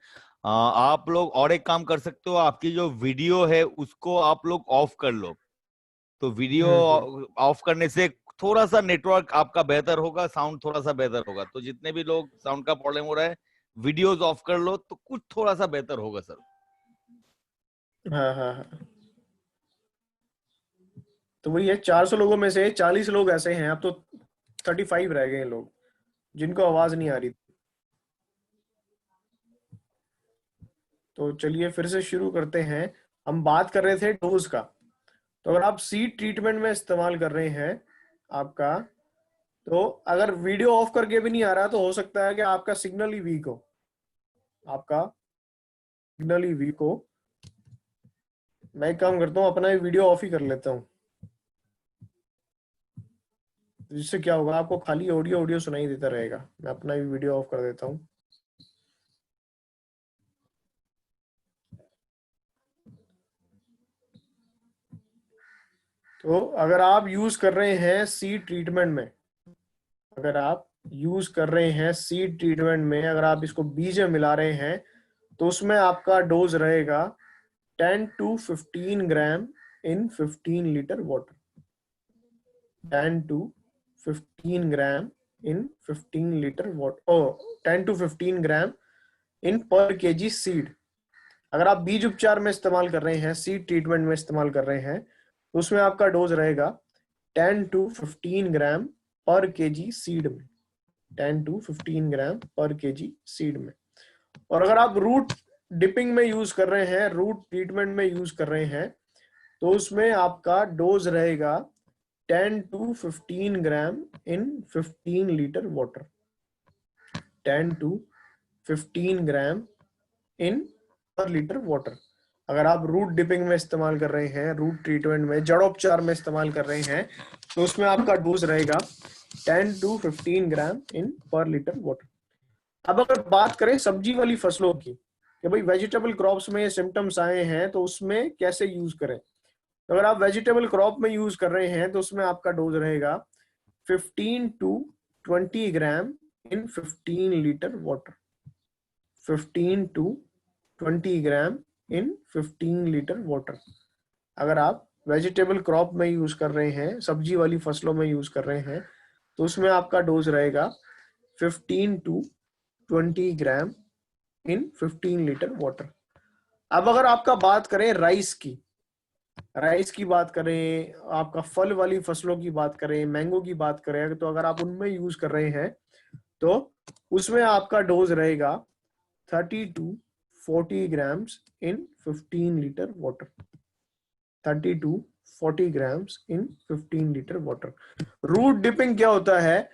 आप लोग और एक काम कर सकते हो, आपकी जो वीडियो है उसको आप लोग ऑफ कर लो। तो वीडियो हम्म। ऑफ करने से थोड़ा सा नेटवर्क आपका बेहतर होगा, साउंड थोड़ा सा बेहतर होगा। तो जितने भी लोग साउंड का प्रॉब्लम हो रहा है, वीडियोस ऑफ कर लो तो कुछ थोड़ा सा बेहतर होगा सर। हाँ हाँ हाँ। तो वही है, 400 लोगों में से 40 लोग ऐसे हैं, अब तो 35 रह गए हैं लोग जिनको आवाज नहीं आ रही। तो चलिए फिर से शुरू करते हैं। हम बात कर रहे थे डोज का। तो अगर आप सीड ट्रीटमेंट में इस्तेमाल कर रहे हैं आपका, तो अगर वीडियो ऑफ करके भी नहीं आ रहा तो हो सकता है कि आपका सिग्नल ही वीक हो। आपका सिग्नल ही वीक हो। मैं एक काम करता हूँ, अपना ही वीडियो ऑफ ही कर लेता हूँ। जिससे क्या होगा, आपको खाली ऑडियो ऑडियो सुनाई देता रहेगा। मैं अपना ही वीडियो ऑफ कर देता हूँ। तो अगर आप यूज कर रहे हैं सीड ट्रीटमेंट में, अगर आप यूज कर रहे हैं सीड ट्रीटमेंट में, अगर आप इसको बीज में मिला रहे हैं, तो उसमें आपका डोज रहेगा 10 to 15 gram in 15 litre water. 10 to 15 gram in 15 litre water. Or, 10 to 15 gram in per KG seed. अगर आप बीज उपचार में इस्तेमाल कर रहे हैं, सीड ट्रीटमेंट में इस्तेमाल कर रहे हैं, तो उसमें आपका डोज रहेगा 10 to 15 ग्राम पर केजी सीड में। 10 to 15 ग्राम पर केजी सीड में। और अगर आप रूट डिपिंग में यूज कर रहे हैं, रूट ट्रीटमेंट में यूज कर रहे हैं, तो उसमें आपका डोज रहेगा 10 to 15 gram in 15 litre water. 10 to 15 gram in पर लीटर वाटर। अगर आप रूट डिपिंग में इस्तेमाल कर रहे हैं, रूट ट्रीटमेंट में, जड़ोपचार में इस्तेमाल कर रहे हैं, तो उसमें आपका डोज रहेगा 10 to 15 ग्राम इन पर लीटर वाटर। अब अगर बात करें सब्जी वाली फसलों की कि भाई वेजिटेबल क्रॉप्स में सिम्टम्स आए हैं तो उसमें कैसे यूज करें, तो अगर आप वेजिटेबल क्रॉप में यूज कर रहे हैं तो उसमें आपका डोज रहेगा 15 to 20 gram in 15 litre water. 15 to 20 gram in 15 litre water. अगर आप वेजिटेबल क्रॉप में यूज कर रहे हैं, सब्जी वाली फसलों में यूज कर रहे हैं, तो उसमें आपका डोज रहेगा 15 to 20 gram in 15 litre water. अब अगर आपका बात करें राइस की बात करें, आपका फल वाली फसलों की बात करें, मैंगो की बात करें, तो अगर आप उनमें यूज कर रहे हैं तो उसमें आपका डोज रहेगा 30 to 40 grams in 15 litre water. 30 to 40 grams in 15 litre water. Root dipping क्या होता है,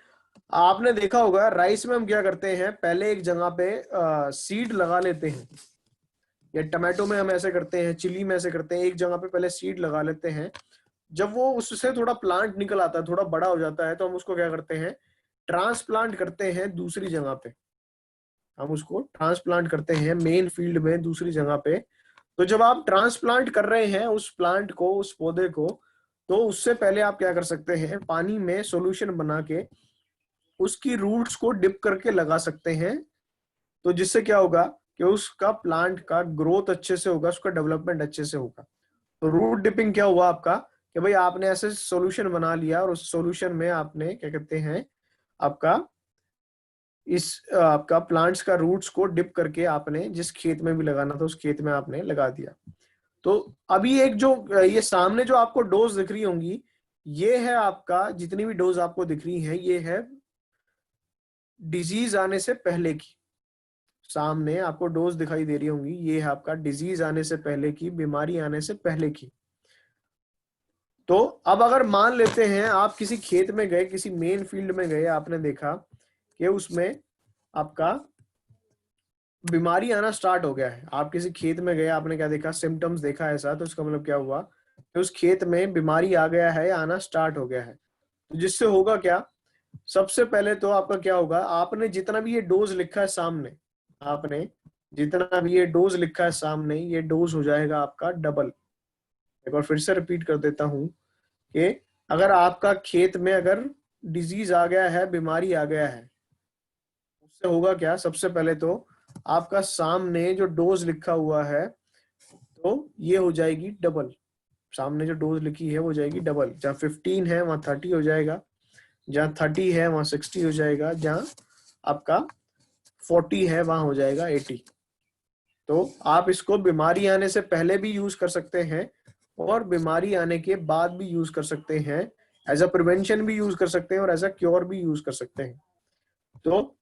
आपने देखा होगा राइस में हम क्या करते हैं, पहले एक जगह पे सीड लगा लेते हैं, या टमाटो में हम ऐसे करते हैं, चिली में ऐसे करते हैं, एक जगह पे पहले सीड लगा लेते हैं। जब वो उससे थोड़ा प्लांट निकल आता है, थोड़ा बड़ा हो जाता है, तो हम उसको क्या करते हैं, ट्रांसप्लांट करते हैं दूसरी जगह पे। हम उसको ट्रांसप्लांट करते हैं मेन फील्ड में दूसरी जगह पे। तो जब आप ट्रांसप्लांट कर रहे हैं उस प्लांट को, उस पौधे को, तो उससे पहले आप क्या कर सकते हैं, पानी में सॉल्यूशन बना के उसकी रूट्स को डिप करके लगा सकते हैं। तो जिससे क्या होगा कि उसका प्लांट का ग्रोथ अच्छे से होगा, उसका डेवलपमेंट अच्छे से होगा। तो रूट डिपिंग क्या हुआ आपका कि भाई आपने ऐसे सॉल्यूशन बना लिया और उस सॉल्यूशन में आपने क्या कहते हैं, आपका आपका प्लांट्स का रूट्स को डिप करके आपने जिस खेत में भी लगाना था उस खेत में आपने लगा दिया। तो अभी एक जो ये सामने जो आपको डोज दिख रही होंगी, ये है आपका, जितनी भी डोज आपको दिख रही है ये है डिजीज आने से पहले की। सामने आपको डोज दिखाई दे रही होंगी, ये है आपका डिजीज आने से पहले की, बीमारी आने से पहले की। तो अब अगर मान लेते हैं आप किसी खेत में गए, किसी मेन फील्ड में गए, आपने देखा कि उसमें आपका बीमारी आना स्टार्ट हो गया है। आप किसी खेत में गए, आपने क्या देखा, सिम्टम्स देखा ऐसा, तो इसका मतलब क्या हुआ कि उस खेत में बीमारी आ गया है, आना स्टार्ट हो गया है। तो जिससे होगा क्या, सबसे पहले तो आपका क्या होगा, आपने जितना भी ये डोज लिखा है सामने, आपने जितना भी ये डोज लिखा है सामने, ये डोज हो जाएगा आपका डबल। एक बार फिर से रिपीट कर देता हूं कि अगर आपका खेत में अगर डिजीज आ गया है, बीमारी आ गया है, उससे होगा क्या, सबसे पहले तो आपका सामने जो डोज लिखा हुआ है तो ये हो जाएगी डबल। सामने जो डोज लिखी है वो जाएगी डबल। जहाँ 15 है वहां 30 हो जाएगा, जहाँ 30 है वहां 60 हो जाएगा, जहाँ आपका 40 है वहां हो जाएगा 80। तो आप इसको बीमारी आने से पहले भी यूज कर सकते हैं और बीमारी आने के बाद भी यूज कर सकते हैं। एज अ प्रिवेंशन भी यूज कर सकते हैं और एज अ क्योर भी यूज कर सकते हैं। तो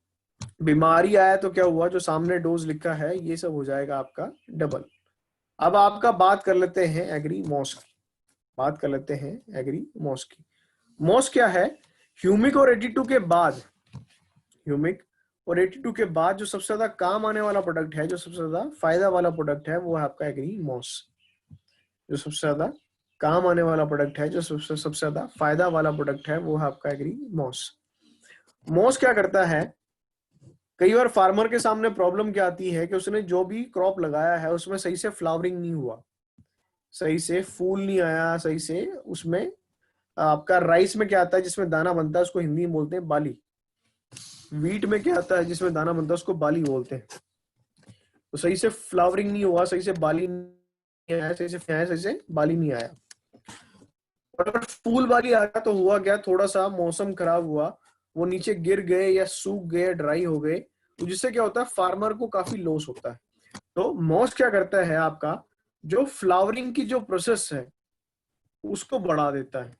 बीमारी आया तो क्या हुआ, जो सामने डोज लिखा है ये सब हो जाएगा आपका डबल। अब आपका बात कर लेते हैं एग्री मॉस की। बात कर लेते हैं एग्री मॉस की। मॉस क्या है, ह्यूमिक और 82 के बाद, ह्यूमिक और 82 के बाद जो सबसे ज्यादा काम आने वाला प्रोडक्ट है, जो सबसे ज्यादा फायदा वाला प्रोडक्ट है, वो है आपका एग्री मॉस। जो सबसे ज्यादा काम आने वाला प्रोडक्ट है, जो सबसे ज्यादा फायदा वाला प्रोडक्ट है, वो है आपका एग्री मॉस। मॉस क्या करता है, कई बार फार्मर के सामने प्रॉब्लम क्या आती है कि उसने जो भी क्रॉप लगाया है उसमें सही से फ्लावरिंग नहीं हुआ, सही से फूल नहीं आया, सही से उसमें आपका राइस में क्या आता है जिसमें दाना बनता है उसको हिंदी में बोलते हैं बाली। वीट में क्या आता है जिसमें दाना बनता है उसको बाली बोलते हैं। तो सही से फ्लावरिंग नहीं हुआ, सही से बाली नहीं आया, सही से बाली नहीं आया। और अगर फूल बाली आ गया तो हुआ क्या, थोड़ा सा मौसम खराब हुआ, वो नीचे गिर गए या सूख गए, ड्राई हो गए, तो जिससे क्या होता है, फार्मर को काफी लॉस होता है। तो मॉस क्या करता है, आपका जो फ्लावरिंग की जो प्रोसेस है उसको बढ़ा देता है।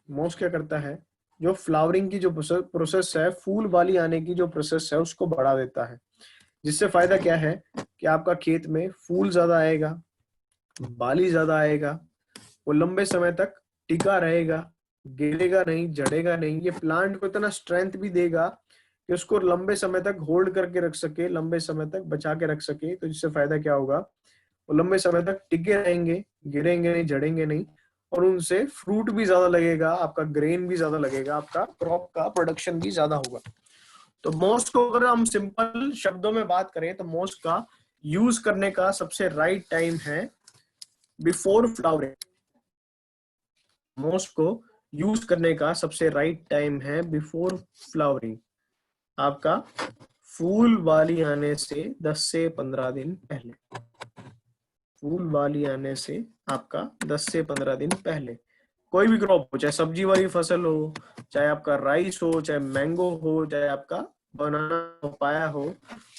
मॉस क्या करता है, जो फ्लावरिंग की जो प्रोसेस है, फूल वाली आने की जो प्रोसेस है, उसको बढ़ा देता है। जिससे फायदा क्या है कि आपका खेत में फूल ज्यादा आएगा, बाली ज्यादा आएगा, वो लंबे समय तक टिका रहेगा, गिरेगा नहीं, जड़ेगा नहीं। ये प्लांट को इतना स्ट्रेंथ भी देगा कि उसको लंबे समय तक होल्ड करके रख सके, लंबे समय तक बचा के रख सके। तो जिससे फायदा क्या होगा, वो लंबे समय तक टिके रहेंगे, गिरेंगे नहीं, झड़ेंगे नहीं, और उनसे फ्रूट भी ज्यादा लगेगा, आपका ग्रेन भी ज्यादा लगेगा, आपका क्रॉप का प्रोडक्शन भी ज्यादा होगा। तो मोस्ट को अगर हम सिंपल शब्दों में बात करें तो मोस्ट का यूज करने का सबसे राइट टाइम है बिफोर फ्लावरिंग। मोस्ट को यूज करने का सबसे राइट टाइम है बिफोर फ्लावरिंग, आपका फूल वाली आने से 10 से 15 दिन पहले। फूल वाली आने से आपका 10 से 15 दिन पहले। कोई भी क्रॉप हो, चाहे सब्जी वाली फसल हो, चाहे आपका राइस हो, चाहे मैंगो हो, चाहे आपका बनाना पपाया हो,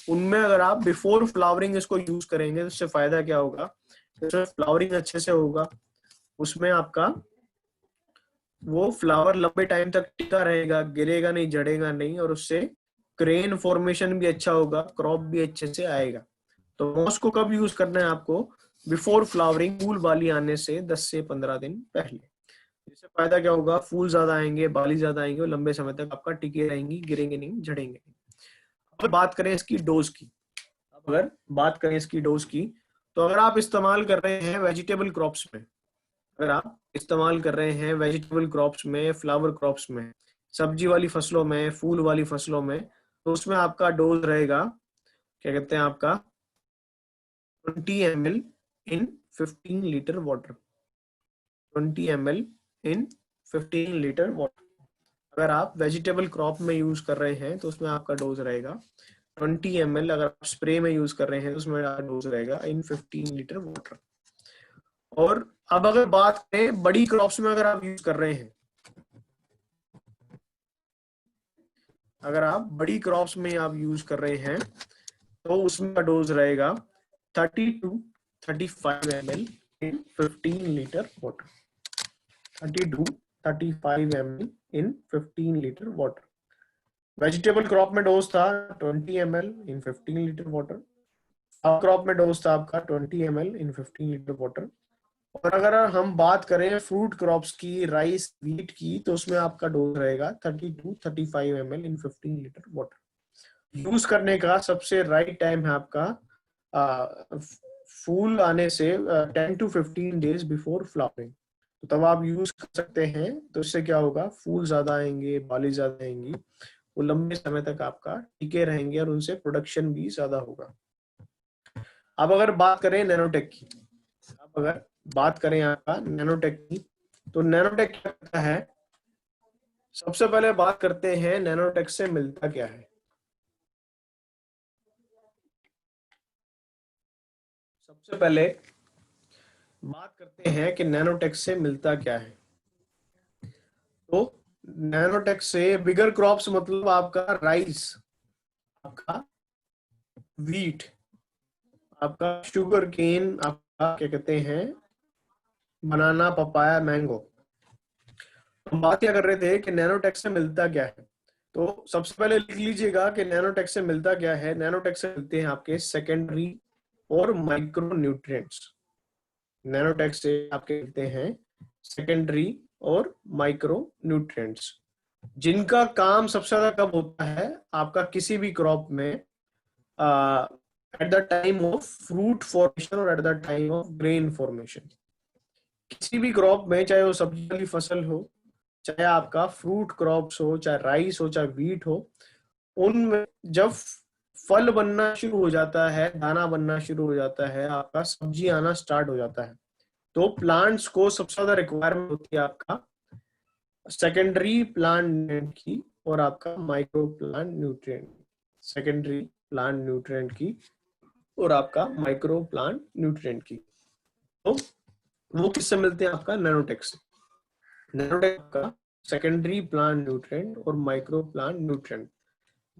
उनमें अगर आप बिफोर फ्लावरिंग इसको यूज करेंगे तो उससे फायदा क्या होगा, उसमें फ्लावरिंग अच्छे से होगा, उसमें आपका वो फ्लावर लंबे टाइम तक टिका रहेगा, गिरेगा नहीं, झड़ेगा नहीं, और उससे ग्रेन फॉर्मेशन भी अच्छा होगा, क्रॉप भी अच्छे से आएगा। तो मॉस को कब यूज करना है आपको, बिफोर फ्लावरिंग, फूल बाली आने से 10 से 15 दिन पहले। इससे फायदा क्या होगा, फूल ज्यादा आएंगे, बाली ज्यादा आएंगे, और लंबे समय तक आपका टिके रहेंगी, गिरेंगे नहीं, झड़ेंगे नहीं। अब बात करें इसकी डोज की, अगर बात करें इसकी डोज की, तो अगर आप इस्तेमाल कर रहे हैं वेजिटेबल क्रॉप्स में, अगर आप इस्तेमाल कर रहे हैं वेजिटेबल क्रॉप्स में, फ्लावर क्रॉप्स में, सब्जी वाली फसलों में, फूल वाली फसलों में, तो उसमें आपका डोज रहेगा, क्या कहते हैं, आपका 20 ml in 15 litre water. 20 ml in 15 litre water. अगर आप वेजिटेबल क्रॉप में यूज कर रहे हैं तो उसमें आपका डोज रहेगा 20 ml। अगर आप स्प्रे में यूज कर रहे हैं तो उसमें आपका डोज रहेगा इन 15 लीटर वाटर। और अब अगर बात करें बड़ी क्रॉप्स में, अगर आप यूज कर रहे हैं, अगर आप बड़ी क्रॉप्स में आप यूज कर रहे हैं तो उसमें डोज रहेगा 30 to 35 ml in 15 litre water. 30 to 35 ml in 15 litre water. Vegetable crop में डोज था 20 ml in 15 litre water. Crop में डोज था आपका 20 ml in 15 लीटर वाटर। और अगर हम बात करें फ्रूट क्रॉप्स की, राइस, व्हीट की, तो उसमें आपका डोज रहेगा 30 to 35 ml in 15 litre water. Use करने का सबसे राइट टाइम है आपका फूल आने से 10 to 15 डेज बिफोर फ्लावरिंग। तो तब आप यूज कर सकते हैं। तो इससे क्या होगा, फूल ज्यादा आएंगे, बाली ज्यादा आएंगी, वो लंबे समय तक आपका टिके रहेंगे और उनसे प्रोडक्शन भी ज्यादा होगा। अब अगर बात करें नैनोटेक की, अब अगर बात करें आपका नैनोटेक की, तो नैनोटेक क्या करता है, सबसे पहले बात करते हैं नैनोटेक से मिलता क्या है। सबसे पहले बात करते हैं कि नैनोटेक से मिलता क्या है। तो नैनोटेक से बिगर क्रॉप्स मतलब आपका राइस, आपका व्हीट, आपका शुगर केन, आपका क्या कहते हैं, बनाना, पपाया, मैंगो। हम बात क्या कर रहे थे कि नैनोटेक से मिलता क्या है। तो सबसे पहले लिख लीजिएगा कि नैनोटेक से मिलता क्या है। नैनोटेक से मिलते हैं आपके सेकेंडरी और माइक्रो न्यूट्रिएंट्स। नैनोटेक से आपके मिलते हैं सेकेंडरी और माइक्रो न्यूट्रिएंट्स, जिनका काम सबसे ज्यादा कब होता है, आपका किसी भी क्रॉप में at the time of fruit formation और at the time of grain formation. किसी भी क्रॉप में, चाहे वो सब्जी वाली फसल हो, चाहे आपका फ्रूट क्रॉप्स हो, चाहे राइस हो, चाहे व्हीट हो, उनमें जब फल बनना शुरू हो जाता है, दाना बनना शुरू हो जाता है, आपका सब्जी आना स्टार्ट हो जाता है, तो प्लांट्स को सबसे ज्यादा रिक्वायरमेंट होती है आपका सेकेंडरी प्लांट न्यूट्रिएंट की और आपका micro plant nutrient, secondary plant nutrient की और आपका माइक्रो प्लांट न्यूट्रिएंट की। तो वो किससे मिलते हैं, आपका नैनोटेक से। नैनोटेक का सेकेंडरी प्लांट न्यूट्रिएंट और माइक्रो प्लांट न्यूट्रिएंट,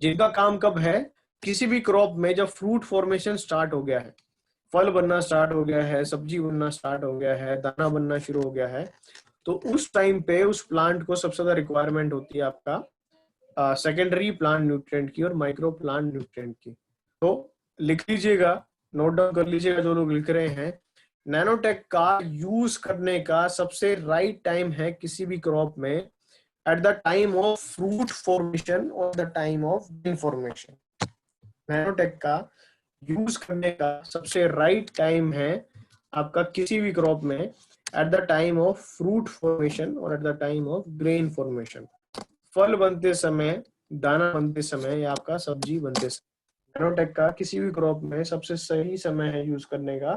जिनका काम कब है, किसी भी क्रॉप में जब फ्रूट फॉर्मेशन स्टार्ट हो गया है, फल बनना स्टार्ट हो गया है, सब्जी बनना स्टार्ट हो गया है, दाना बनना शुरू हो गया है, तो उस टाइम पे उस प्लांट को सबसे ज्यादा रिक्वायरमेंट होती है आपका सेकेंडरी प्लांट न्यूट्रिएंट की और माइक्रो प्लांट न्यूट्रिएंट की। तो लिख लीजिएगा, नोट डाउन कर लीजिएगा जो लोग लिख रहे हैं। नैनोटेक का यूज करने का सबसे राइट टाइम है किसी भी क्रॉप में at the time of fruit formation और the time of grain formation. Nanotech का यूज करने का सबसे राइट टाइम है आपका किसी भी क्रॉप में, at the time of fruit formation और at the time of grain formation. फल बनते समय, दाना बनते समय या आपका सब्जी बनते समय। नैनोटेक का किसी भी क्रॉप में सबसे सही समय है यूज करने का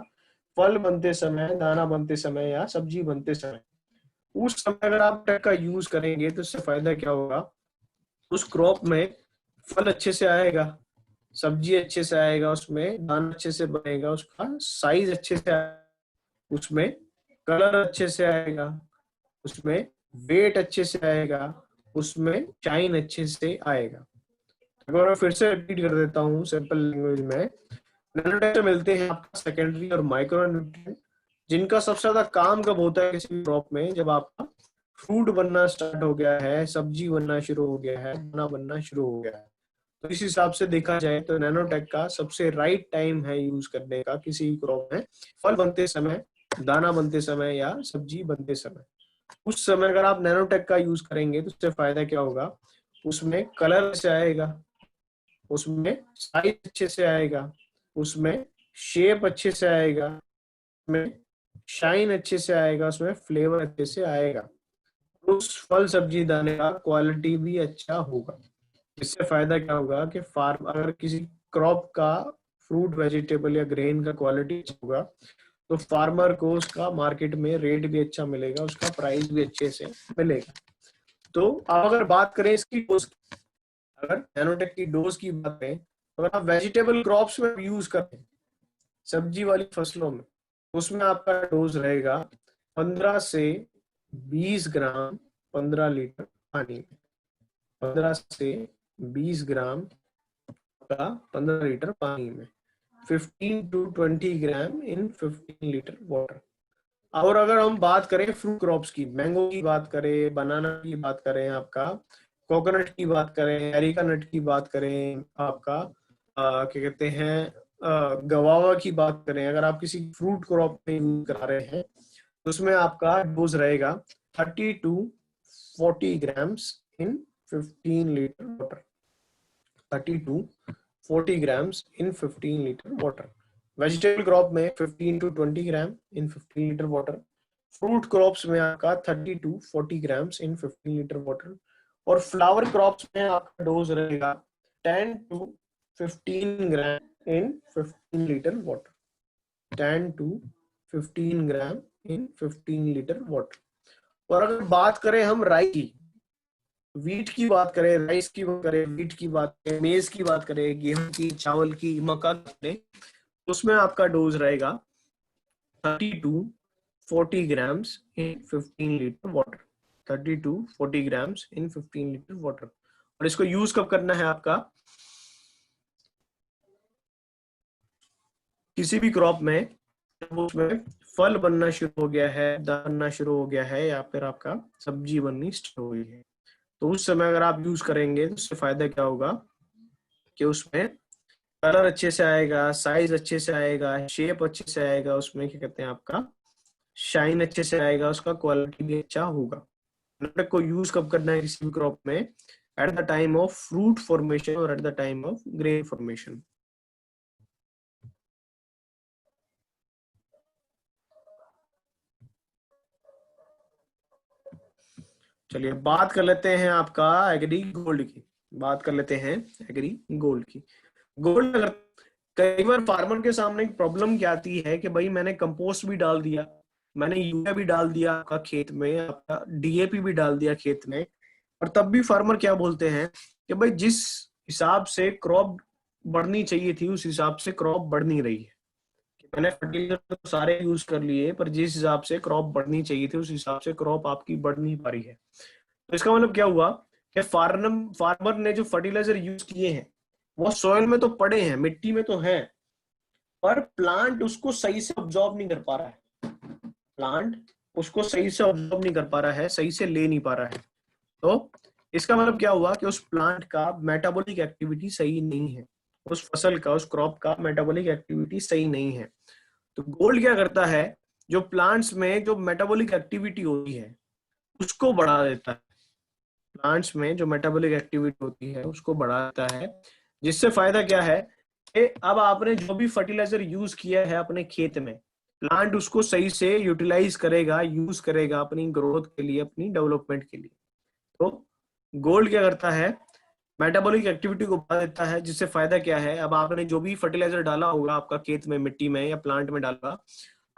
फल बनते समय, दाना बनते समय या सब्जी बनते समय। उस समय अगर आप टेक का यूज करेंगे तो इससे फायदा क्या होगा, उस क्रॉप में फल अच्छे से आएगा, सब्जी अच्छे से आएगा, उसमें दाना अच्छे से बनेगा, उसका साइज अच्छे से आएगा, उसमें कलर अच्छे से आएगा, उसमें वेट अच्छे से आएगा, उसमें शाइन अच्छे से आएगा। अगर मैं फिर से रिपीट कर देता हूँ सिंपल लैंग्वेज में, नैनोटेक मिलते हैं आपका सेकेंडरी और माइक्रो न्यूट्रिएंट, जिनका सबसे ज्यादा काम कब होता है किसी क्रॉप में, जब आपका फ्रूट बनना स्टार्ट हो गया है, सब्जी बनना शुरू हो गया है, दाना बनना शुरू हो गया है। तो इस हिसाब से देखा जाए तो नैनोटेक का सबसे राइट टाइम है यूज करने का किसी भी क्रॉप में, फल बनते समय, दाना बनते समय या सब्जी बनते समय। उस समय अगर आप नैनोटेक का यूज करेंगे तो उससे फायदा क्या होगा, उसमें कलर से आएगा, उसमें साइज अच्छे से आएगा, उसमें शेप अच्छे से आएगा, उसमें शाइन अच्छे से आएगा, उसमें फ्लेवर अच्छे से आएगा, उस फल सब्जी दाने का क्वालिटी भी अच्छा होगा। इससे फायदा क्या होगा कि फार्म अगर किसी क्रॉप का फ्रूट वेजिटेबल या ग्रेन का क्वालिटी अच्छा होगा तो फार्मर को उसका मार्केट में रेट भी अच्छा मिलेगा, उसका प्राइस भी अच्छे से मिलेगा। तो अब अगर बात करें इसकी डोज, अगर नैनोटेक की डोज की बात करें तो अगर आप वेजिटेबल क्रॉप्स में यूज करते हैं, सब्जी वाली फसलों में, उसमें आपका डोज रहेगा 15 से 20 ग्राम 15 लीटर पानी में, 15 से 20 ग्राम का 15 लीटर पानी में, 15 to 20 gram in 15 litre water. और अगर हम बात करें फ्रूट क्रॉप्स की, मैंगो की बात करें, बनाना की बात करें, आपका कोकोनट की बात करें, एरिका नट की बात करें, आपका क्या कहते हैं गवावा की बात करें, अगर आप किसी फ्रूट क्रॉप में यूज करा रहे हैं तो उसमें आपका डोज रहेगा 30 to 40 grams in 15 litre water, 30 to 40 grams in 15 liter water। Vegetable crop में 15 to 20 gram in 15 litre water, fruit crops में आपका 30 to 40 grams in 15 litre water, और फ्लावर क्रॉप्स में आपका डोज रहेगा 10 to 15 gram in 15 litre water, 10 to 15 gram in 15 litre water. और अगर बात करें हम राई की, वीट की बात करें, राइस की बात करें, वीट की बात करें, मेज की बात करें, गेहूं की, चावल की, मक्का की, उसमें आपका डोज रहेगा 30 to 40 grams in 15 litre water, 30 to 40 grams in 15 litre water. और इसको यूज कब करना है आपका, किसी भी क्रॉप में जब उसमें फल बनना शुरू हो गया है, बनना शुरू हो गया है, या फिर आपका सब्जी बननी स्टार्ट हो गई है, तो उस समय अगर आप यूज करेंगे तो उससे फायदा क्या होगा कि उसमें कलर अच्छे से आएगा, साइज अच्छे से आएगा, शेप अच्छे से आएगा, उसमें क्या कहते हैं आपका शाइन अच्छे से आएगा, उसका क्वालिटी भी अच्छा होगा। नैनोटेक को यूज कब करना है किसी भी क्रॉप में, at the time of fruit formation और at the time of grain formation. चलिए बात कर लेते हैं आपका एग्री गोल्ड की, बात कर लेते हैं एग्री गोल्ड की। गोल्ड अगर कई बार फार्मर के सामने एक प्रॉब्लम क्या आती है कि भाई मैंने कंपोस्ट भी डाल दिया, मैंने यूरिया भी डाल दिया आपका खेत में, आपका डीएपी भी डाल दिया खेत में, और तब भी फार्मर क्या बोलते हैं कि भाई जिस हिसाब से क्रॉप बढ़नी चाहिए थी उस हिसाब से क्रॉप बढ़ नहीं रही है। मैंने फर्टिलाइजर तो सारे यूज कर लिए पर जिस हिसाब से क्रॉप बढ़नी चाहिए थी उस हिसाब से क्रॉप आपकी बढ़ नहीं पा रही है। तो इसका मतलब क्या हुआ कि फार्मर ने जो फर्टिलाइजर यूज किए हैं वो सॉइल में तो पड़े हैं, मिट्टी में तो है, पर प्लांट उसको सही से ऑब्जॉर्ब नहीं कर पा रहा है, प्लांट उसको सही से ऑब्जॉर्ब नहीं कर पा रहा है, सही से ले नहीं पा रहा है। तो इसका मतलब क्या हुआ कि उस प्लांट का मेटाबॉलिक एक्टिविटी सही नहीं है, उस फसल का, उस क्रॉप का मेटाबॉलिक एक्टिविटी सही नहीं है। तो गोल्ड क्या करता है, जो प्लांट्स में जो मेटाबॉलिक एक्टिविटी होती है उसको बढ़ा देता है, प्लांट्स में जो मेटाबॉलिक एक्टिविटी होती है उसको बढ़ा देता है, जिससे फायदा क्या है अब आपने जो भी फर्टिलाइजर यूज किया है अपने खेत में, प्लांट उसको सही से यूटिलाइज करेगा, यूज करेगा अपनी ग्रोथ के लिए, अपनी डेवलपमेंट के लिए। तो गोल्ड क्या करता है, मेटाबॉलिक एक्टिविटी को बढ़ा देता है, जिससे फायदा क्या है, अब आपने जो भी फर्टिलाइजर डाला होगा आपका खेत में, मिट्टी में या प्लांट में डाला,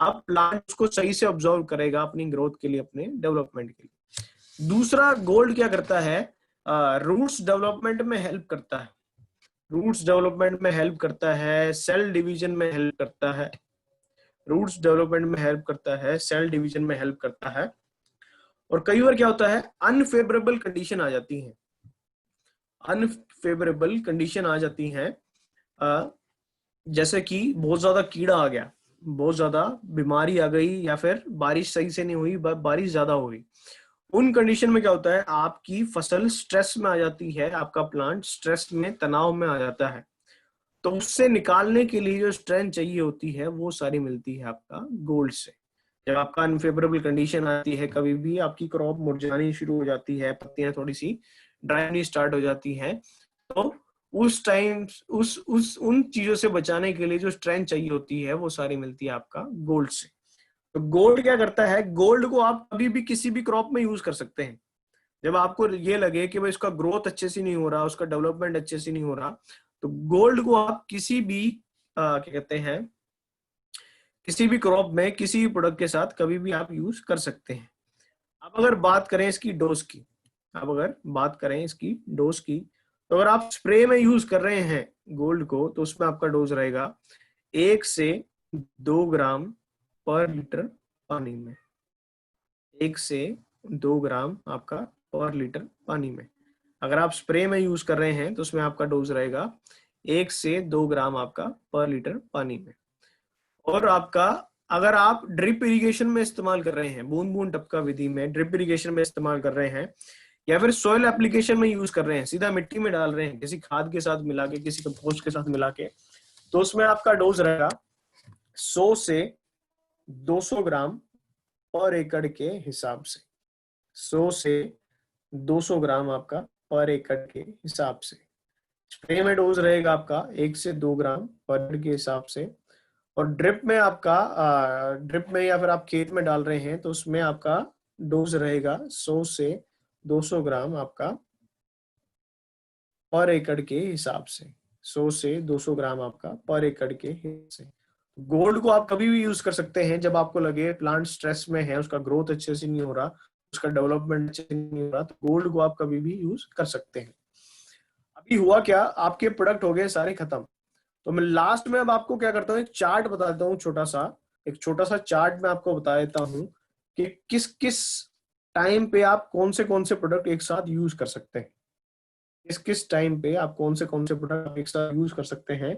अब प्लांट उसको सही से ऑब्जर्व करेगा अपनी ग्रोथ के लिए, अपने डेवलपमेंट के लिए। दूसरा, गोल्ड क्या करता है, रूट्स डेवलपमेंट में हेल्प करता है, रूट्स डेवलपमेंट में हेल्प करता है, सेल डिवीजन में हेल्प करता है, रूट्स डेवलपमेंट में हेल्प करता है, सेल डिवीजन में हेल्प करता है। और कई बार क्या होता है, अनफेवरेबल कंडीशन आ जाती है, अनफेवरेबल कंडीशन आ जाती है, जैसे कि बहुत ज्यादा कीड़ा आ गया, बहुत ज्यादा बीमारी आ गई, या फिर बारिश सही से नहीं हुई, बारिश ज्यादा हो गई। उन कंडीशन में क्या होता है, आपकी फसल स्ट्रेस में आ जाती है, आपका प्लांट स्ट्रेस में, तनाव में आ जाता है। तो उससे निकालने के लिए जो स्ट्रेंथ चाहिए होती है वो सारी मिलती है आपका गोल्ड से। जब आपका अनफेवरेबल कंडीशन आती है, कभी भी आपकी क्रॉप मुरझानी शुरू हो जाती है, पत्तियां थोड़ी सी ड्राई होनी स्टार्ट हो जाती हैं, तो उस टाइम उस उन चीजों से बचाने के लिए जो स्ट्रेंथ चाहिए होती है वो सारी मिलती है आपका गोल्ड से। तो गोल्ड क्या करता है, गोल्ड को आप कभी भी किसी भी क्रॉप में यूज कर सकते हैं। जब आपको ये लगे कि भाई इसका ग्रोथ अच्छे से नहीं हो रहा, उसका डेवलपमेंट अच्छे से नहीं हो रहा, तो गोल्ड को आप किसी भी क्या कहते हैं, किसी भी क्रॉप में, किसी भी प्रोडक्ट के साथ कभी भी आप यूज कर सकते हैं। अब अगर बात करें इसकी डोज की, अब अगर बात करें इसकी डोज की, तो अगर आप स्प्रे में यूज कर रहे हैं गोल्ड को, तो उसमें आपका डोज रहेगा 1 से 2 ग्राम पर लीटर पानी में, 1 से 2 ग्राम आपका पर लीटर पानी में। अगर आप स्प्रे में यूज कर रहे हैं तो उसमें आपका डोज रहेगा 1 से 2 ग्राम आपका पर लीटर पानी में। और आपका, अगर आप ड्रिप इरिगेशन में इस्तेमाल कर रहे हैं, बूंद बूंद टपका विधि में ड्रिप इरिगेशन में इस्तेमाल कर रहे हैं, या फिर सॉइल एप्लीकेशन में यूज कर रहे हैं, सीधा मिट्टी में डाल रहे हैं किसी खाद के साथ मिला के, किसी कंपोस्ट के साथ मिला के, तो उसमें आपका डोज रहेगा 100 से 200 ग्राम पर एकड़ के हिसाब से, 100 से 200 ग्राम आपका पर एकड़ के हिसाब से। स्प्रे में डोज रहेगा आपका 1 से 2 ग्राम पर एकड़ के हिसाब से। और ड्रिप में आपका, ड्रिप में या फिर आप खेत में डाल रहे हैं तो उसमें आपका डोज रहेगा 100 से 200 ग्राम आपका पर एकड़ के हिसाब से, 100 से 200 ग्राम आपका पर एकड़ के हिसाब से। गोल्ड को आप कभी भी यूज कर सकते हैं जब आपको लगे प्लांट स्ट्रेस में है, उसका ग्रोथ अच्छे से नहीं हो रहा, उसका डेवलपमेंट अच्छे से नहीं हो रहा, तो गोल्ड को आप कभी भी यूज कर सकते हैं। अभी हुआ क्या, आपके प्रोडक्ट हो गए सारे खत्म, तो मैं लास्ट में अब आपको क्या करता हूँ, एक चार्ट बता देता हूँ, छोटा सा चार्ट मैं आपको बता देता हूँ कि किस किस टाइम पे आप कौन से प्रोडक्ट एक साथ यूज कर सकते हैं, किस किस टाइम पे आप कौन से प्रोडक्ट एक साथ यूज कर सकते हैं।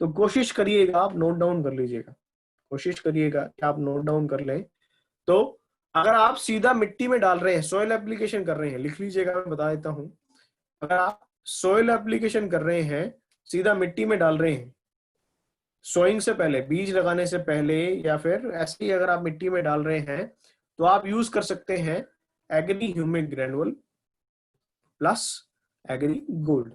तो कोशिश करिएगा आप नोट डाउन कर लीजिएगा, कोशिश करिएगा कि आप नोट डाउन कर लें। तो अगर आप सीधा मिट्टी में डाल रहे हैं, सॉइल एप्लीकेशन कर रहे हैं, लिख लीजिएगा, मैं बता देता हूँ। अगर आप सॉइल एप्लीकेशन कर रहे हैं, सीधा मिट्टी में डाल रहे हैं, सोइंग से पहले, बीज लगाने से पहले, या फिर ऐसे ही अगर आप मिट्टी में डाल रहे हैं, तो आप यूज कर सकते हैं agree humic granule plus agri gold.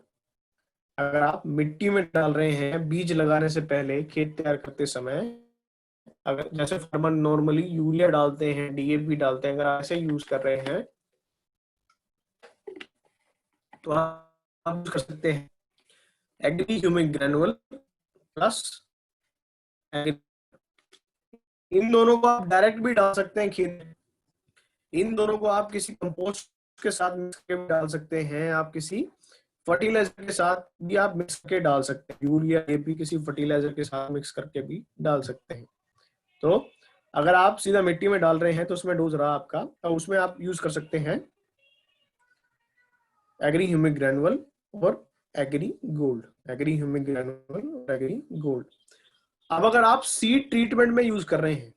अगर आप मिट्टी में डाल रहे हैं बीज लगाने से पहले, खेत तैयार करते समय, अगर जैसे फार्मर नॉर्मली यूरिया डालते हैं, डीएपी डालते हैं, अगर ऐसे यूज कर रहे हैं तो आप यूज कर सकते हैं एग्री ह्यूमिक ग्रेनुअल प्लस। इन दोनों को आप डायरेक्ट भी डाल सकते हैं खेत में, इन दोनों को आप किसी कंपोस्ट के साथ मिक्स करके भी डाल सकते हैं, आप किसी फर्टिलाइजर के साथ भी आप मिक्स करके डाल सकते हैं, यूरिया डीएपी किसी फर्टिलाइजर के साथ मिक्स करके भी डाल सकते हैं। तो अगर आप सीधा मिट्टी में डाल रहे हैं तो उसमें डोज रहा आपका, तो उसमें आप यूज कर सकते हैं एग्री ह्यूमिक ग्रेनुअल और agree gold, agree humic granule और एग्री गोल्ड। अब अगर आप सीड ट्रीटमेंट में यूज कर रहे हैं,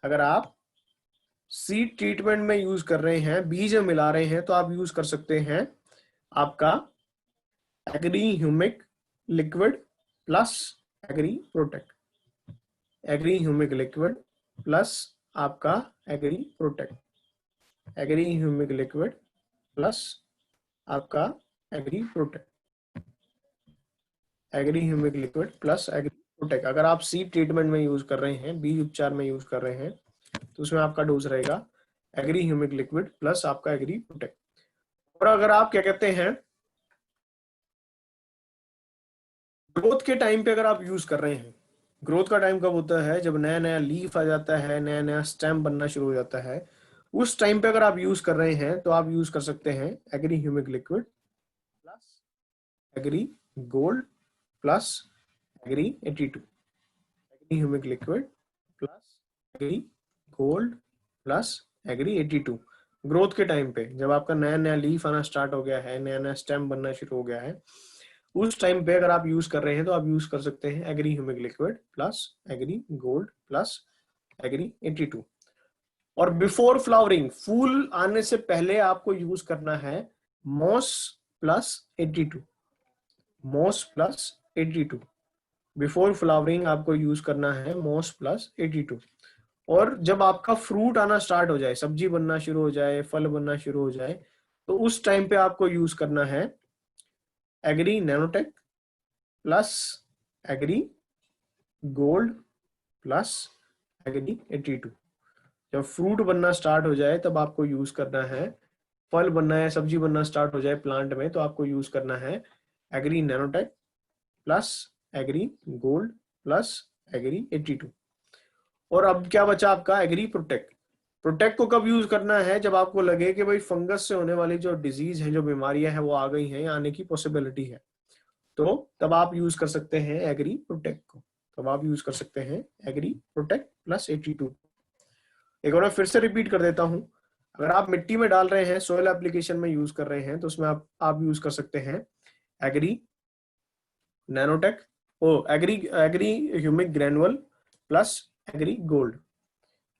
अगर आप सीड ट्रीटमेंट में यूज कर रहे हैं, बीज में मिला रहे हैं, तो आप यूज कर सकते हैं आपका Agri humic liquid plus agree protect, agree humic liquid plus आपका agree protect, agree humic liquid plus आपका agree protect. Agree humic liquid plus agree Protect. अगर आप सीड ट्रीटमेंट में यूज कर रहे हैं, बीज उपचार में यूज कर रहे हैं, तो उसमें आपका डोज रहेगा एग्री ह्यूमिक लिक्विड प्लस आपका एग्री प्रोटेक्ट। और अगर आप क्या कहते हैं ग्रोथ के टाइम पे अगर आप यूज कर रहे हैं, ग्रोथ का टाइम कब होता है? जब नया नया लीफ आ जाता है, नया नया स्टेम बनना शुरू हो जाता है, उस टाइम पे अगर आप यूज कर रहे हैं तो आप यूज कर सकते हैं agree humic liquid plus agri gold plus agri 82। Agri humic liquid plus agri gold plus agri 82। Growth के टाइम पे जब आपका नया नया लीफ आना स्टार्ट हो गया है, नया नया स्टेम बनना शुरू हो गया है, उस टाइम पे अगर आप यूज कर रहे हैं तो आप यूज कर सकते हैं agree humic liquid plus agri gold plus agri 82। और बिफोर फ्लावरिंग, फूल आने से पहले आपको यूज करना है moss plus 82। Moss plus 82। Before flowering आपको यूज करना है मॉस प्लस 82। और जब आपका फ्रूट आना स्टार्ट हो जाए, सब्जी बनना शुरू हो जाए, फल बनना शुरू हो जाए, तो उस टाइम पे आपको यूज करना है agri nanotech plus agri gold plus agri 82। जब फ्रूट बनना स्टार्ट हो जाए तब आपको यूज करना है, फल बनना है, सब्जी बनना स्टार्ट हो जाए प्लांट में, तो आपको यूज करना है agri nanotech plus agri gold plus agri 82। और अब क्या बचा आपका एग्री प्रोटेक्ट। प्रोटेक्ट को कब यूज करना है? जब आपको लगे कि भाई फंगस से होने वाली जो डिजीज है, जो बीमारियां हैं वो आ गई हैं, आने की पॉसिबिलिटी है, तो तब आप यूज कर सकते हैं एग्री प्रोटेक्ट को। तब आप यूज कर सकते हैं एग्री प्रोटेक्ट प्लस 82। एक बार फिर से रिपीट कर देता हूं। अगर आप मिट्टी में डाल रहे हैं, सोयल एप्लीकेशन में यूज कर रहे हैं, तो उसमें आप यूज कर सकते हैं agri nanotech, agri humic granule plus agri gold.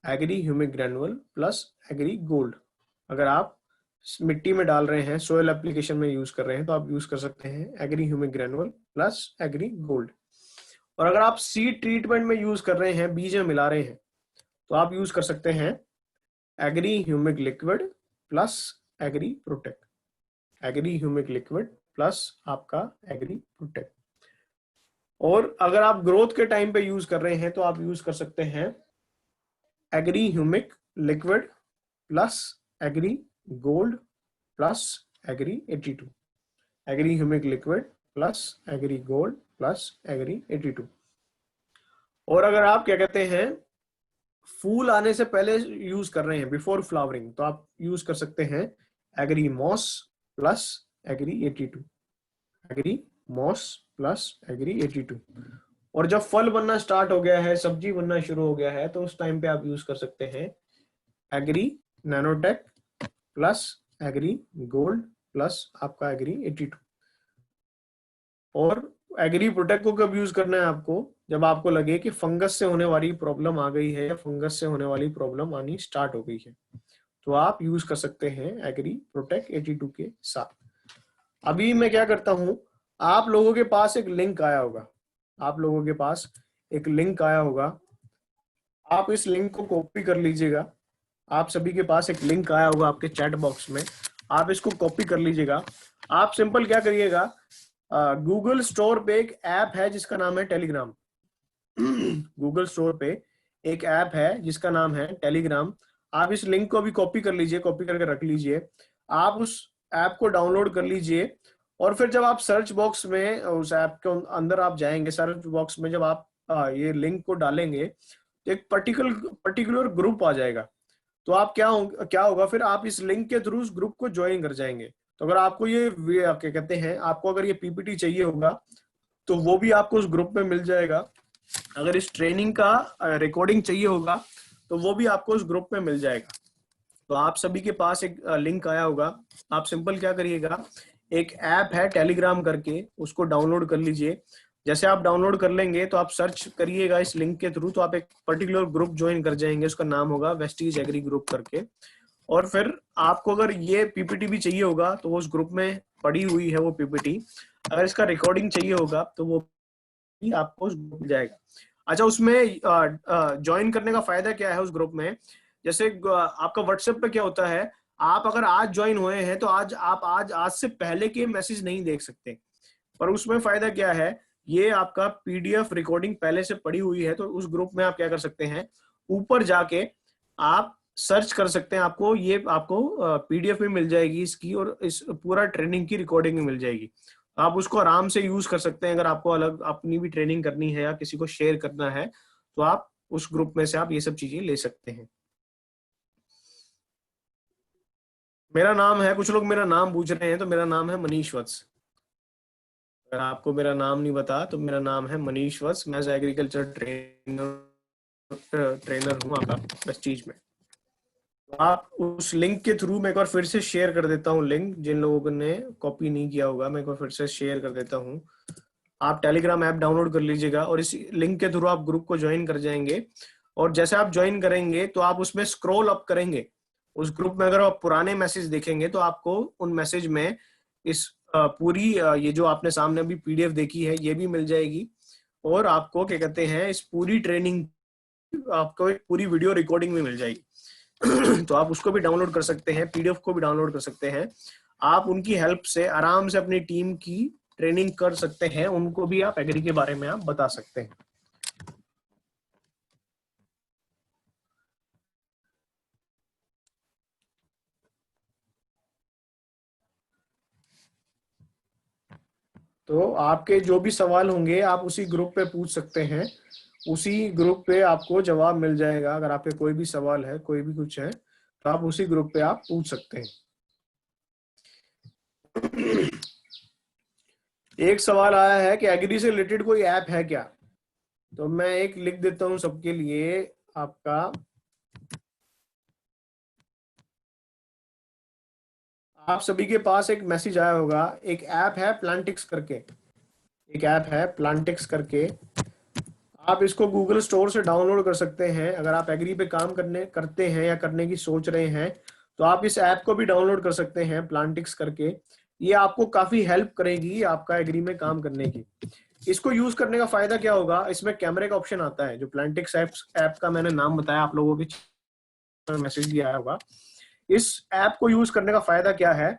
Agree humic granule plus agri gold. अगर आप मिट्टी में डाल रहे हैं, सोयल एप्लीकेशन में यूज कर रहे हैं, तो आप यूज कर सकते हैं agree humic granule plus agri gold. और अगर आप सीड ट्रीटमेंट में यूज कर रहे हैं, बीज में मिला रहे हैं, तो आप यूज कर सकते हैं agree humic liquid plus agree protect. Agree humic liquid plus आपका एग्री प्रोटेक्ट। और अगर आप ग्रोथ के टाइम पे यूज कर रहे हैं तो आप यूज कर सकते हैं agree humic liquid plus agri gold plus agri 82। Agri humic liquid plus agri gold plus agri 82। और अगर आप क्या कहते हैं फूल आने से पहले यूज कर रहे हैं, बिफोर फ्लावरिंग, तो आप यूज कर सकते हैं agri moss plus agri 82। Agri moss plus agri 82। और जब फल बनना स्टार्ट हो गया है, सब्जी बनना शुरू हो गया है, तो उस टाइम पे आप यूज कर सकते हैं agri nanotech plus agri gold plus आपका एग्री 82। और एग्री प्रोटेक्ट को कब यूज करना है आपको? जब आपको लगे कि फंगस से होने वाली प्रॉब्लम आ गई है या फंगस से होने वाली प्रॉब्लम आनी स्टार्ट हो गई है, तो आप यूज कर सकते हैं एग्री प्रोटेक्ट 82 के साथ। अभी मैं क्या करता हूं, आप लोगों के पास एक लिंक आया होगा, आप लोगों के पास एक लिंक आया होगा, आप इस लिंक को कॉपी कर लीजिएगा। आप सभी के पास एक लिंक आया होगा आपके चैट बॉक्स में, आप इसको कॉपी कर लीजिएगा। आप सिंपल क्या करिएगा, गूगल स्टोर पे एक ऐप है जिसका नाम है टेलीग्राम। गूगल स्टोर पे एक ऐप है जिसका नाम है टेलीग्राम। आप इस लिंक को अभी कॉपी कर लीजिए, कॉपी करके रख लीजिए। आप उस ऐप को डाउनलोड कर लीजिए और फिर जब आप सर्च बॉक्स में उस ऐप के अंदर आप जाएंगे, सर्च बॉक्स में जब आप ये लिंक को डालेंगे तो एक पर्टिकुलर ग्रुप आ जाएगा। तो आप क्या होगा फिर आप इस लिंक के थ्रू उस ग्रुप को ज्वाइन कर जाएंगे। तो अगर आपको ये क्या कहते हैं, आपको अगर ये पीपीटी चाहिए होगा तो वो भी आपको उस ग्रुप में मिल जाएगा। अगर इस ट्रेनिंग का रिकॉर्डिंग चाहिए होगा तो वो भी आपको उस ग्रुप में मिल जाएगा। तो आप सभी के पास एक लिंक आया होगा। आप सिंपल क्या करिएगा, एक ऐप है टेलीग्राम करके, उसको डाउनलोड कर लीजिए। जैसे आप डाउनलोड कर लेंगे तो आप सर्च करिएगा इस लिंक के थ्रू, तो आप एक पर्टिकुलर ग्रुप ज्वाइन कर जाएंगे, उसका नाम होगा वेस्टीज एग्री ग्रुप करके। और फिर आपको अगर ये पीपीटी भी चाहिए होगा तो वो उस ग्रुप में पड़ी हुई है वो पीपीटी। अगर इसका रिकॉर्डिंग चाहिए होगा तो वो भी आपको उस ग्रुप में जाएगा। अच्छा, उसमें ज्वाइन करने का फायदा क्या है उस ग्रुप में? जैसे आपका व्हाट्सएप पे क्या होता है, आप अगर आज ज्वाइन हुए हैं तो आज से पहले के मैसेज नहीं देख सकते, पर उसमें फायदा क्या है ये आपका पीडीएफ रिकॉर्डिंग पहले से पड़ी हुई है, तो उस ग्रुप में आप क्या कर सकते हैं, ऊपर जाके आप सर्च कर सकते हैं, आपको पीडीएफ में मिल जाएगी इसकी, और इस पूरा ट्रेनिंग की रिकॉर्डिंग में मिल जाएगी। आप उसको आराम से यूज कर सकते हैं। अगर आपको अलग अपनी भी ट्रेनिंग करनी है या किसी को शेयर करना है, तो आप उस ग्रुप में से आप ये सब चीजें ले सकते हैं। मेरा नाम है, कुछ लोग मेरा नाम पूछ रहे हैं, तो मेरा नाम है मनीष वत्स। अगर आपको मेरा नाम नहीं पता तो मेरा नाम है मनीष वत्स। मैं एग्रीकल्चर ट्रेनर हूँ आपका इस चीज में। तो आप उस लिंक के थ्रू, मैं एक बार फिर से शेयर कर देता हूँ लिंक, जिन लोगों ने कॉपी नहीं किया होगा मैं एक बार फिर से शेयर कर देता हूँ। आप टेलीग्राम ऐप डाउनलोड कर लीजिएगा और इस लिंक के थ्रू आप ग्रुप को ज्वाइन कर जाएंगे। और जैसे आप ज्वाइन करेंगे तो आप उसमें स्क्रॉल अप करेंगे उस ग्रुप में, अगर आप पुराने मैसेज देखेंगे तो आपको उन मैसेज में इस पूरी ये जो आपने सामने अभी पीडीएफ देखी है ये भी मिल जाएगी, और आपको क्या कहते हैं, इस पूरी ट्रेनिंग आपको एक पूरी वीडियो रिकॉर्डिंग भी मिल जाएगी। तो आप उसको भी डाउनलोड कर सकते हैं, पीडीएफ को भी डाउनलोड कर सकते हैं। आप उनकी हेल्प से आराम से अपनी टीम की ट्रेनिंग कर सकते हैं, उनको भी आप एग्री के बारे में आप बता सकते हैं। तो आपके जो भी सवाल होंगे आप उसी ग्रुप पे पूछ सकते हैं, उसी ग्रुप पे आपको जवाब मिल जाएगा। अगर आपके कोई भी सवाल है, कोई भी कुछ है, तो आप उसी ग्रुप पे आप पूछ सकते हैं। एक सवाल आया है कि एग्री से रिलेटेड कोई ऐप है क्या, तो मैं एक लिख देता हूं सबके लिए। आपका आप सभी के पास एक मैसेज आया होगा, एक ऐप है प्लांटिक्स करके, एक ऐप है प्लांटिक्स करके। आप इसको गूगल स्टोर से डाउनलोड कर सकते हैं। अगर आप एग्री पे काम करते हैं या करने की सोच रहे हैं, तो आप इस ऐप को भी डाउनलोड कर सकते हैं, प्लांटिक्स करके। ये आपको काफी हेल्प करेगी आपका एग्री में काम करने की। इसको यूज करने का फायदा क्या होगा, इसमें कैमरे का ऑप्शन आता है, जो प्लांटिक्स ऐप का मैंने नाम बताया, आप लोगों के मैसेज भी आया होगा। इस ऐप को यूज करने का फायदा क्या है,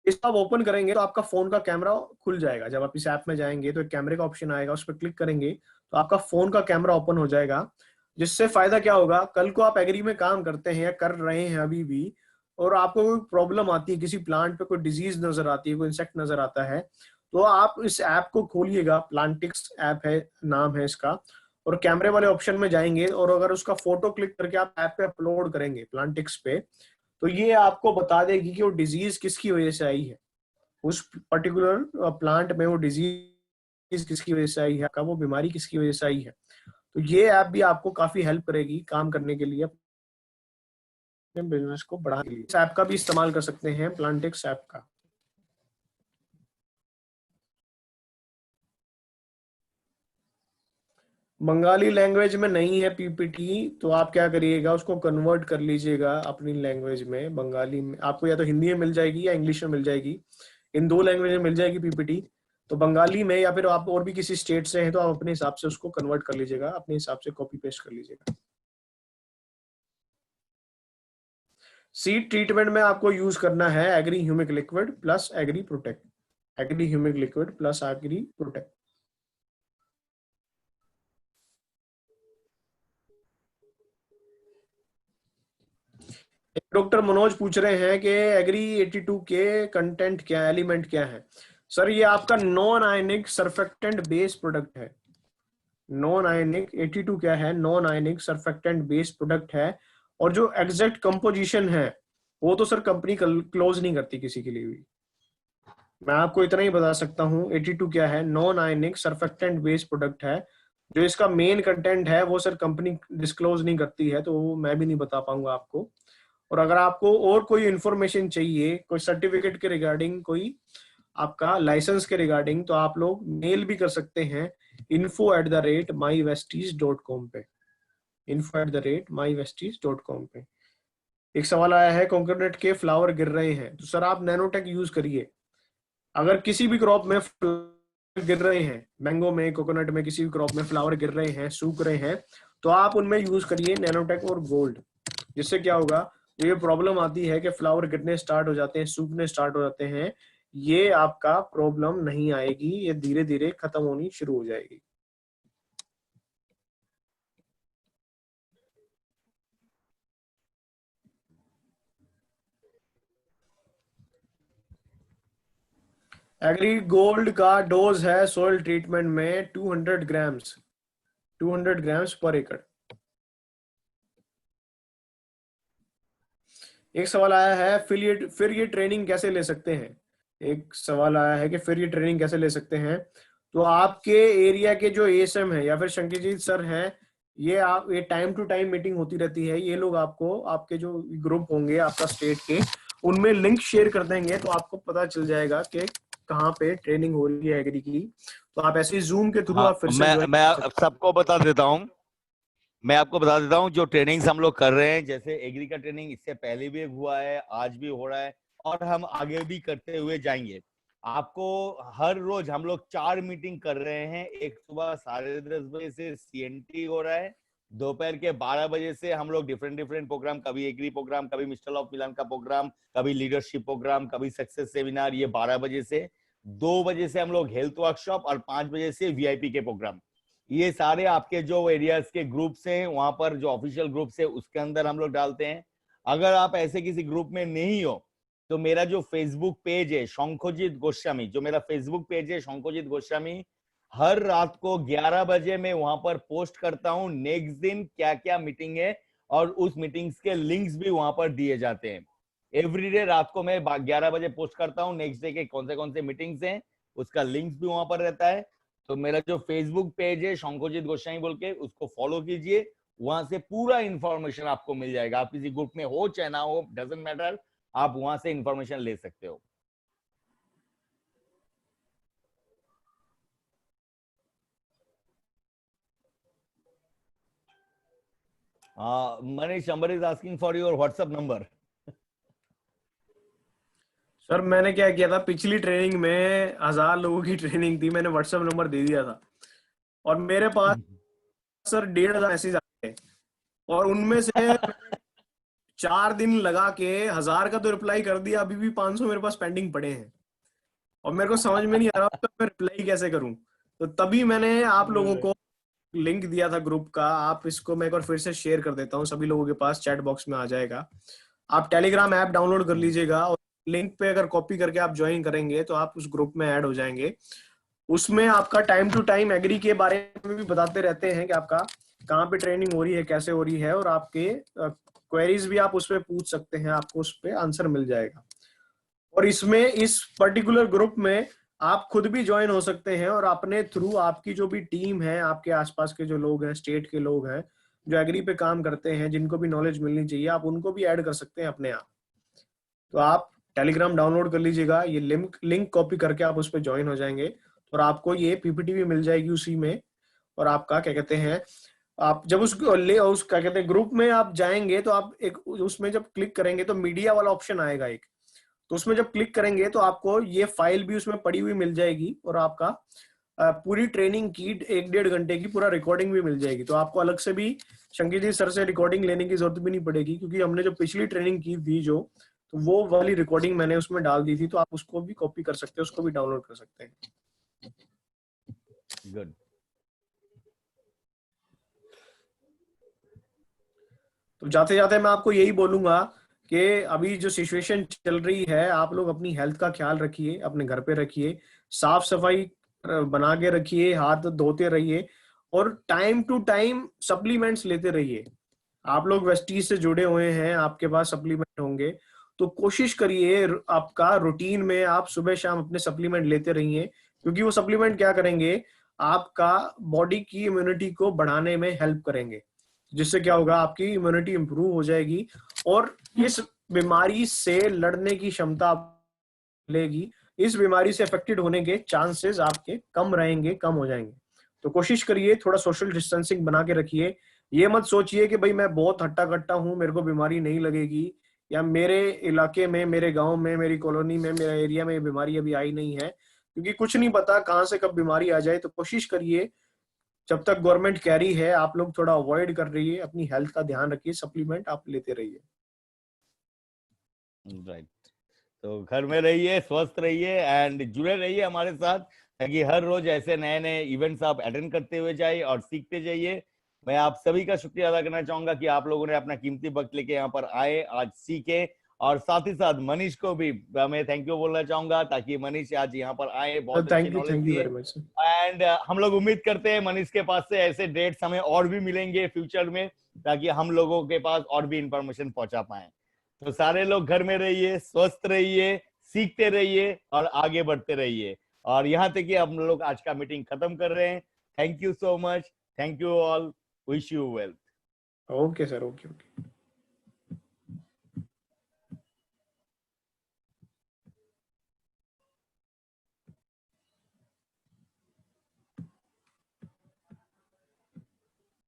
इसको आप ओपन करेंगे तो आपका फोन का कैमरा खुल जाएगा। जब आप इस ऐप में जाएंगे तो एक कैमरे का ऑप्शन आएगा, उस पर क्लिक करेंगे तो आपका फोन का कैमरा ओपन हो जाएगा। जिससे फायदा क्या होगा, कल को आप एग्री में काम करते हैं या कर रहे हैं अभी भी, और आपको कोई प्रॉब्लम आती है, किसी प्लांट पे कोई डिजीज नजर आती है, कोई इंसेक्ट नजर आता है, तो आप इस ऐप को खोलिएगा, प्लांटिक्स ऐप है नाम है इसका, और कैमरे वाले ऑप्शन में जाएंगे, और अगर उसका फोटो क्लिक करके आप ऐप पे अपलोड करेंगे प्लांटिक्स पे, तो ये आपको बता देगी कि वो डिजीज किसकी वजह से आई है, उस पर्टिकुलर प्लांट में वो डिजीज किसकी वजह से आई है, वो बीमारी किसकी वजह से आई है। तो ये ऐप भी आपको काफी हेल्प करेगी काम करने के लिए, अपने बिजनेस को बढ़ाने के लिए। इस ऐप का भी इस्तेमाल कर सकते हैं, प्लांटिक्स ऐप का। बंगाली लैंग्वेज में नहीं है पीपीटी, तो आप क्या करिएगा, उसको कन्वर्ट कर लीजिएगा अपनी लैंग्वेज में। बंगाली में आपको या तो हिंदी में मिल जाएगी या इंग्लिश में मिल जाएगी, इन दो लैंग्वेज में मिल जाएगी पीपीटी। तो बंगाली में, या फिर आप और भी किसी स्टेट से हैं तो आप अपने हिसाब से उसको कन्वर्ट कर लीजिएगा, अपने हिसाब से कॉपी पेस्ट कर लीजिएगा। सीड ट्रीटमेंट में आपको यूज करना है agri humic liquid plus agree protect, agree humic liquid plus agree protect. Doctor Manoj पूछ रहे हैं कि एग्री 82 के कंटेंट क्या है, एलिमेंट क्या है। सर ये आपका non ionic surfactant base product है। नॉन आयनिक 82 क्या है, non ionic surfactant base product है। और जो एग्जैक्ट कंपोजिशन है वो तो सर कंपनी क्लोज नहीं करती किसी के लिए भी। मैं आपको इतना ही बता सकता हूँ 82 क्या है, non ionic surfactant base product है। जो इसका मेन कंटेंट है वो सर कंपनी डिस्क्लोज नहीं करती है, तो वो मैं भी नहीं बता पाऊंगा आपको। और अगर आपको और कोई इंफॉर्मेशन चाहिए, कोई सर्टिफिकेट के रिगार्डिंग, कोई आपका लाइसेंस के रिगार्डिंग, तो आप लोग मेल भी कर सकते हैं info@mywesties.com पे, info@mywesties.com पे। एक सवाल आया है, कोकोनट के फ्लावर गिर रहे हैं, तो सर आप नैनोटेक यूज करिए। अगर किसी भी क्रॉप में गिर रहे हैं, मैंगो में, कोकोनट में, किसी भी क्रॉप में फ्लावर गिर रहे हैं, सूख रहे हैं, तो आप उनमें यूज करिए नैनोटेक और गोल्ड। जिससे क्या होगा, ये प्रॉब्लम आती है कि फ्लावर गिरने स्टार्ट हो जाते हैं, सूखने स्टार्ट हो जाते हैं, ये आपका प्रॉब्लम नहीं आएगी, ये धीरे धीरे खत्म होनी शुरू हो जाएगी। एग्री गोल्ड का डोज है सोइल ट्रीटमेंट में 200 ग्राम्स, 200 ग्राम्स पर एकड़। एक सवाल आया है फिर ये ट्रेनिंग कैसे ले सकते हैं। एक सवाल आया है कि फिर ये ट्रेनिंग कैसे ले सकते हैं। तो आपके एरिया के जो एएसएम है या फिर शंकीजीत सर हैं, ये टाइम टू टाइम मीटिंग होती रहती है। ये लोग आपको आपके जो ग्रुप होंगे आपका स्टेट के, उनमें लिंक शेयर कर देंगे, तो आपको पता चल जाएगा कि कहाँ पे ट्रेनिंग हो रही है एग्री की। तो आप ऐसे जूम के थ्रू हाँ, आप फिर से मैं सबको बता देता हूँ। मैं आपको बता देता हूँ जो ट्रेनिंग्स हम लोग कर रहे हैं, जैसे एग्री का ट्रेनिंग इससे पहले भी हुआ है, आज भी हो रहा है और हम आगे भी करते हुए जाएंगे। आपको हर रोज हम लोग 4 मीटिंग कर रहे हैं। एक सुबह 10:30 बजे से सीएनटी हो रहा है, दोपहर के 12 बजे से हम लोग डिफरेंट प्रोग्राम, कभी एग्री प्रोग्राम, कभी मिस्टर ऑफ मिलान का प्रोग्राम, कभी लीडरशिप प्रोग्राम, कभी सक्सेस सेमिनार। ये 12 बजे से 2 बजे से हम लोग हेल्थ वर्कशॉप और 5 बजे से वीआईपी के प्रोग्राम। ये सारे आपके जो एरियाज के ग्रुप्स हैं, वहां पर जो ऑफिशियल ग्रुप्स है उसके अंदर हम लोग डालते हैं। अगर आप ऐसे किसी ग्रुप में नहीं हो तो मेरा जो फेसबुक पेज है शंखोजित गोस्वामी, जो मेरा फेसबुक पेज है शंखोजित गोस्वामी, हर रात को 11 बजे मैं वहां पर पोस्ट करता हूँ नेक्स्ट दिन क्या क्या मीटिंग है, और उस मीटिंग्स के लिंक्स भी वहां पर दिए जाते हैं। एवरीडे रात को मैं 11 बजे पोस्ट करता हूँ नेक्स्ट डे के कौन से मीटिंग्स हैं, उसका लिंक्स भी वहां पर रहता है। तो मेरा जो फेसबुक पेज है शंखोजित गोस्वामी बोल के, उसको फॉलो कीजिए, वहां से पूरा इंफॉर्मेशन आपको मिल जाएगा। आप किसी ग्रुप में हो चाहे ना हो, डजंट मैटर, आप वहां से इंफॉर्मेशन ले सकते हो। Manish, somebody is asking for your WhatsApp number. Sir मैंने क्या किया था, पिछली ट्रेनिंग में 1000 लोगों की ट्रेनिंग थी, मैंने व्हाट्सएप नंबर दे दिया था और मेरे पास सर 1500 मैसेज आए और उनमें से 4 दिन लगा के 1000 का तो रिप्लाई कर दिया, अभी भी 500 मेरे पास पेंडिंग पड़े हैं और मेरे को समझ में नहीं आ रहा तो मैं रिप्लाई कैसे करूं। तो तभी मैंने आप लोगों को लिंक दिया था ग्रुप का। आप इसको मैं एक बार फिर से शेयर कर देता हूं, सभी लोगों के पास चैट बॉक्स में आ जाएगा। आप टेलीग्राम ऐप डाउनलोड कर लीजिएगा और लिंक पे अगर कॉपी करके आप ज्वाइन करेंगे तो आप उस ग्रुप में ऐड हो जाएंगे। उसमें आपका टाइम टू टाइम एग्री के बारे में भी बताते रहते हैं कि आपका कहाँ पे ट्रेनिंग हो रही है, कैसे हो रही है, और आपके क्वेरीज भी आप उस पर पूछ सकते हैं, आपको उस पर आंसर मिल जाएगा। और इसमें इस पर्टिकुलर ग्रुप में आप खुद भी ज्वाइन हो सकते हैं और अपने थ्रू आपकी जो भी टीम है, आपके आसपास के जो लोग हैं, स्टेट के लोग हैं जो एग्री पे काम करते हैं, जिनको भी नॉलेज मिलनी चाहिए, आप उनको भी ऐड कर सकते हैं अपने आप। तो आप टेलीग्राम डाउनलोड कर लीजिएगा, ये लिंक कॉपी करके आप उस पर ज्वाइन हो जाएंगे और आपको ये पीपीटी भी मिल जाएगी उसी में। और आपका क्या कहते हैं, आप जब उस क्या कहते हैं ग्रुप में आप जाएंगे तो आप एक उसमें जब क्लिक करेंगे तो मीडिया वाला ऑप्शन आएगा एक, तो उसमें जब क्लिक करेंगे तो आपको ये फाइल भी उसमें पड़ी हुई मिल जाएगी और आपका पूरी ट्रेनिंग की 1-1.5 घंटे की पूरा रिकॉर्डिंग भी मिल जाएगी। तो आपको अलग से भी शंकी जी सर से रिकॉर्डिंग लेने की जरूरत भी नहीं पड़ेगी, क्योंकि हमने जो पिछली ट्रेनिंग की थी जो, तो वो वाली रिकॉर्डिंग मैंने उसमें डाल दी थी, तो आप उसको भी कॉपी कर सकते हैं, उसको भी डाउनलोड कर सकते हैं। गुड। तो जाते जाते मैं आपको यही बोलूंगा कि अभी जो सिचुएशन चल रही है, आप लोग अपनी हेल्थ का ख्याल रखिए, अपने घर पे रखिए, साफ सफाई बना के रखिए, हाथ धोते रहिए और टाइम टू टाइम सप्लीमेंट्स लेते रहिए। आप लोग वेस्टीज से जुड़े हुए हैं, आपके पास सप्लीमेंट होंगे, तो कोशिश करिए आपका रूटीन में आप सुबह शाम अपने सप्लीमेंट लेते रहिए, क्योंकि वो सप्लीमेंट क्या करेंगे, आपका बॉडी की इम्यूनिटी को बढ़ाने में हेल्प करेंगे, जिससे क्या होगा, आपकी इम्यूनिटी इंप्रूव हो जाएगी और इस बीमारी से लड़ने की क्षमता मिलेगी। इस बीमारी से अफेक्टेड होने के चांसेस आपके कम रहेंगे, कम हो जाएंगे। तो कोशिश करिए थोड़ा सोशल डिस्टेंसिंग बना के रखिए। ये मत सोचिए कि भाई मैं बहुत हट्टा कट्टा हूं, मेरे को बीमारी नहीं लगेगी, या मेरे इलाके में, मेरे गांव में, मेरी कॉलोनी में, मेरे एरिया में बीमारी अभी आई नहीं है, क्योंकि कुछ नहीं पता कहां से कब बीमारी आ जाए। तो कोशिश करिए जब तक गवर्नमेंट कैरी है, आप लोग थोड़ा अवॉइड कर रही है, अपनी हेल्थ का ध्यान रखिए, सप्लीमेंट आप लेते रहिए। राइट। तो घर में रहिए, स्वस्थ रहिए एंड जुड़े रहिए हमारे साथ, ताकि हर रोज ऐसे नए नए इवेंट्स आप अटेंड करते हुए जाइए और सीखते जाइए। मैं आप सभी का शुक्रिया अदा करना चाहूंगा कि आप लोगों ने अपना कीमती वक्त लेके यहाँ पर आए, आज सीखे। और साथ ही साथ मनीष को भी मैं थैंक यू बोलना चाहूंगा, ताकि मनीष आज यहाँ पर आए, बहुत अच्छी नॉलेज थैंक यू दिए। Very much. एंड हम लोग उम्मीद करते हैं मनीष के पास से ऐसे डेट्स हमें और भी मिलेंगे फ्यूचर में, ताकि हम लोगों के पास और भी इंफॉर्मेशन पहुंचा पाए। तो सारे लोग घर में रहिए, स्वस्थ रहिए, सीखते रहिए और आगे बढ़ते रहिए। और यहाँ तक कि हम लोग आज का मीटिंग खत्म कर रहे हैं। Thank you so much, thank you all, wish you well. Okay sir, okay okay.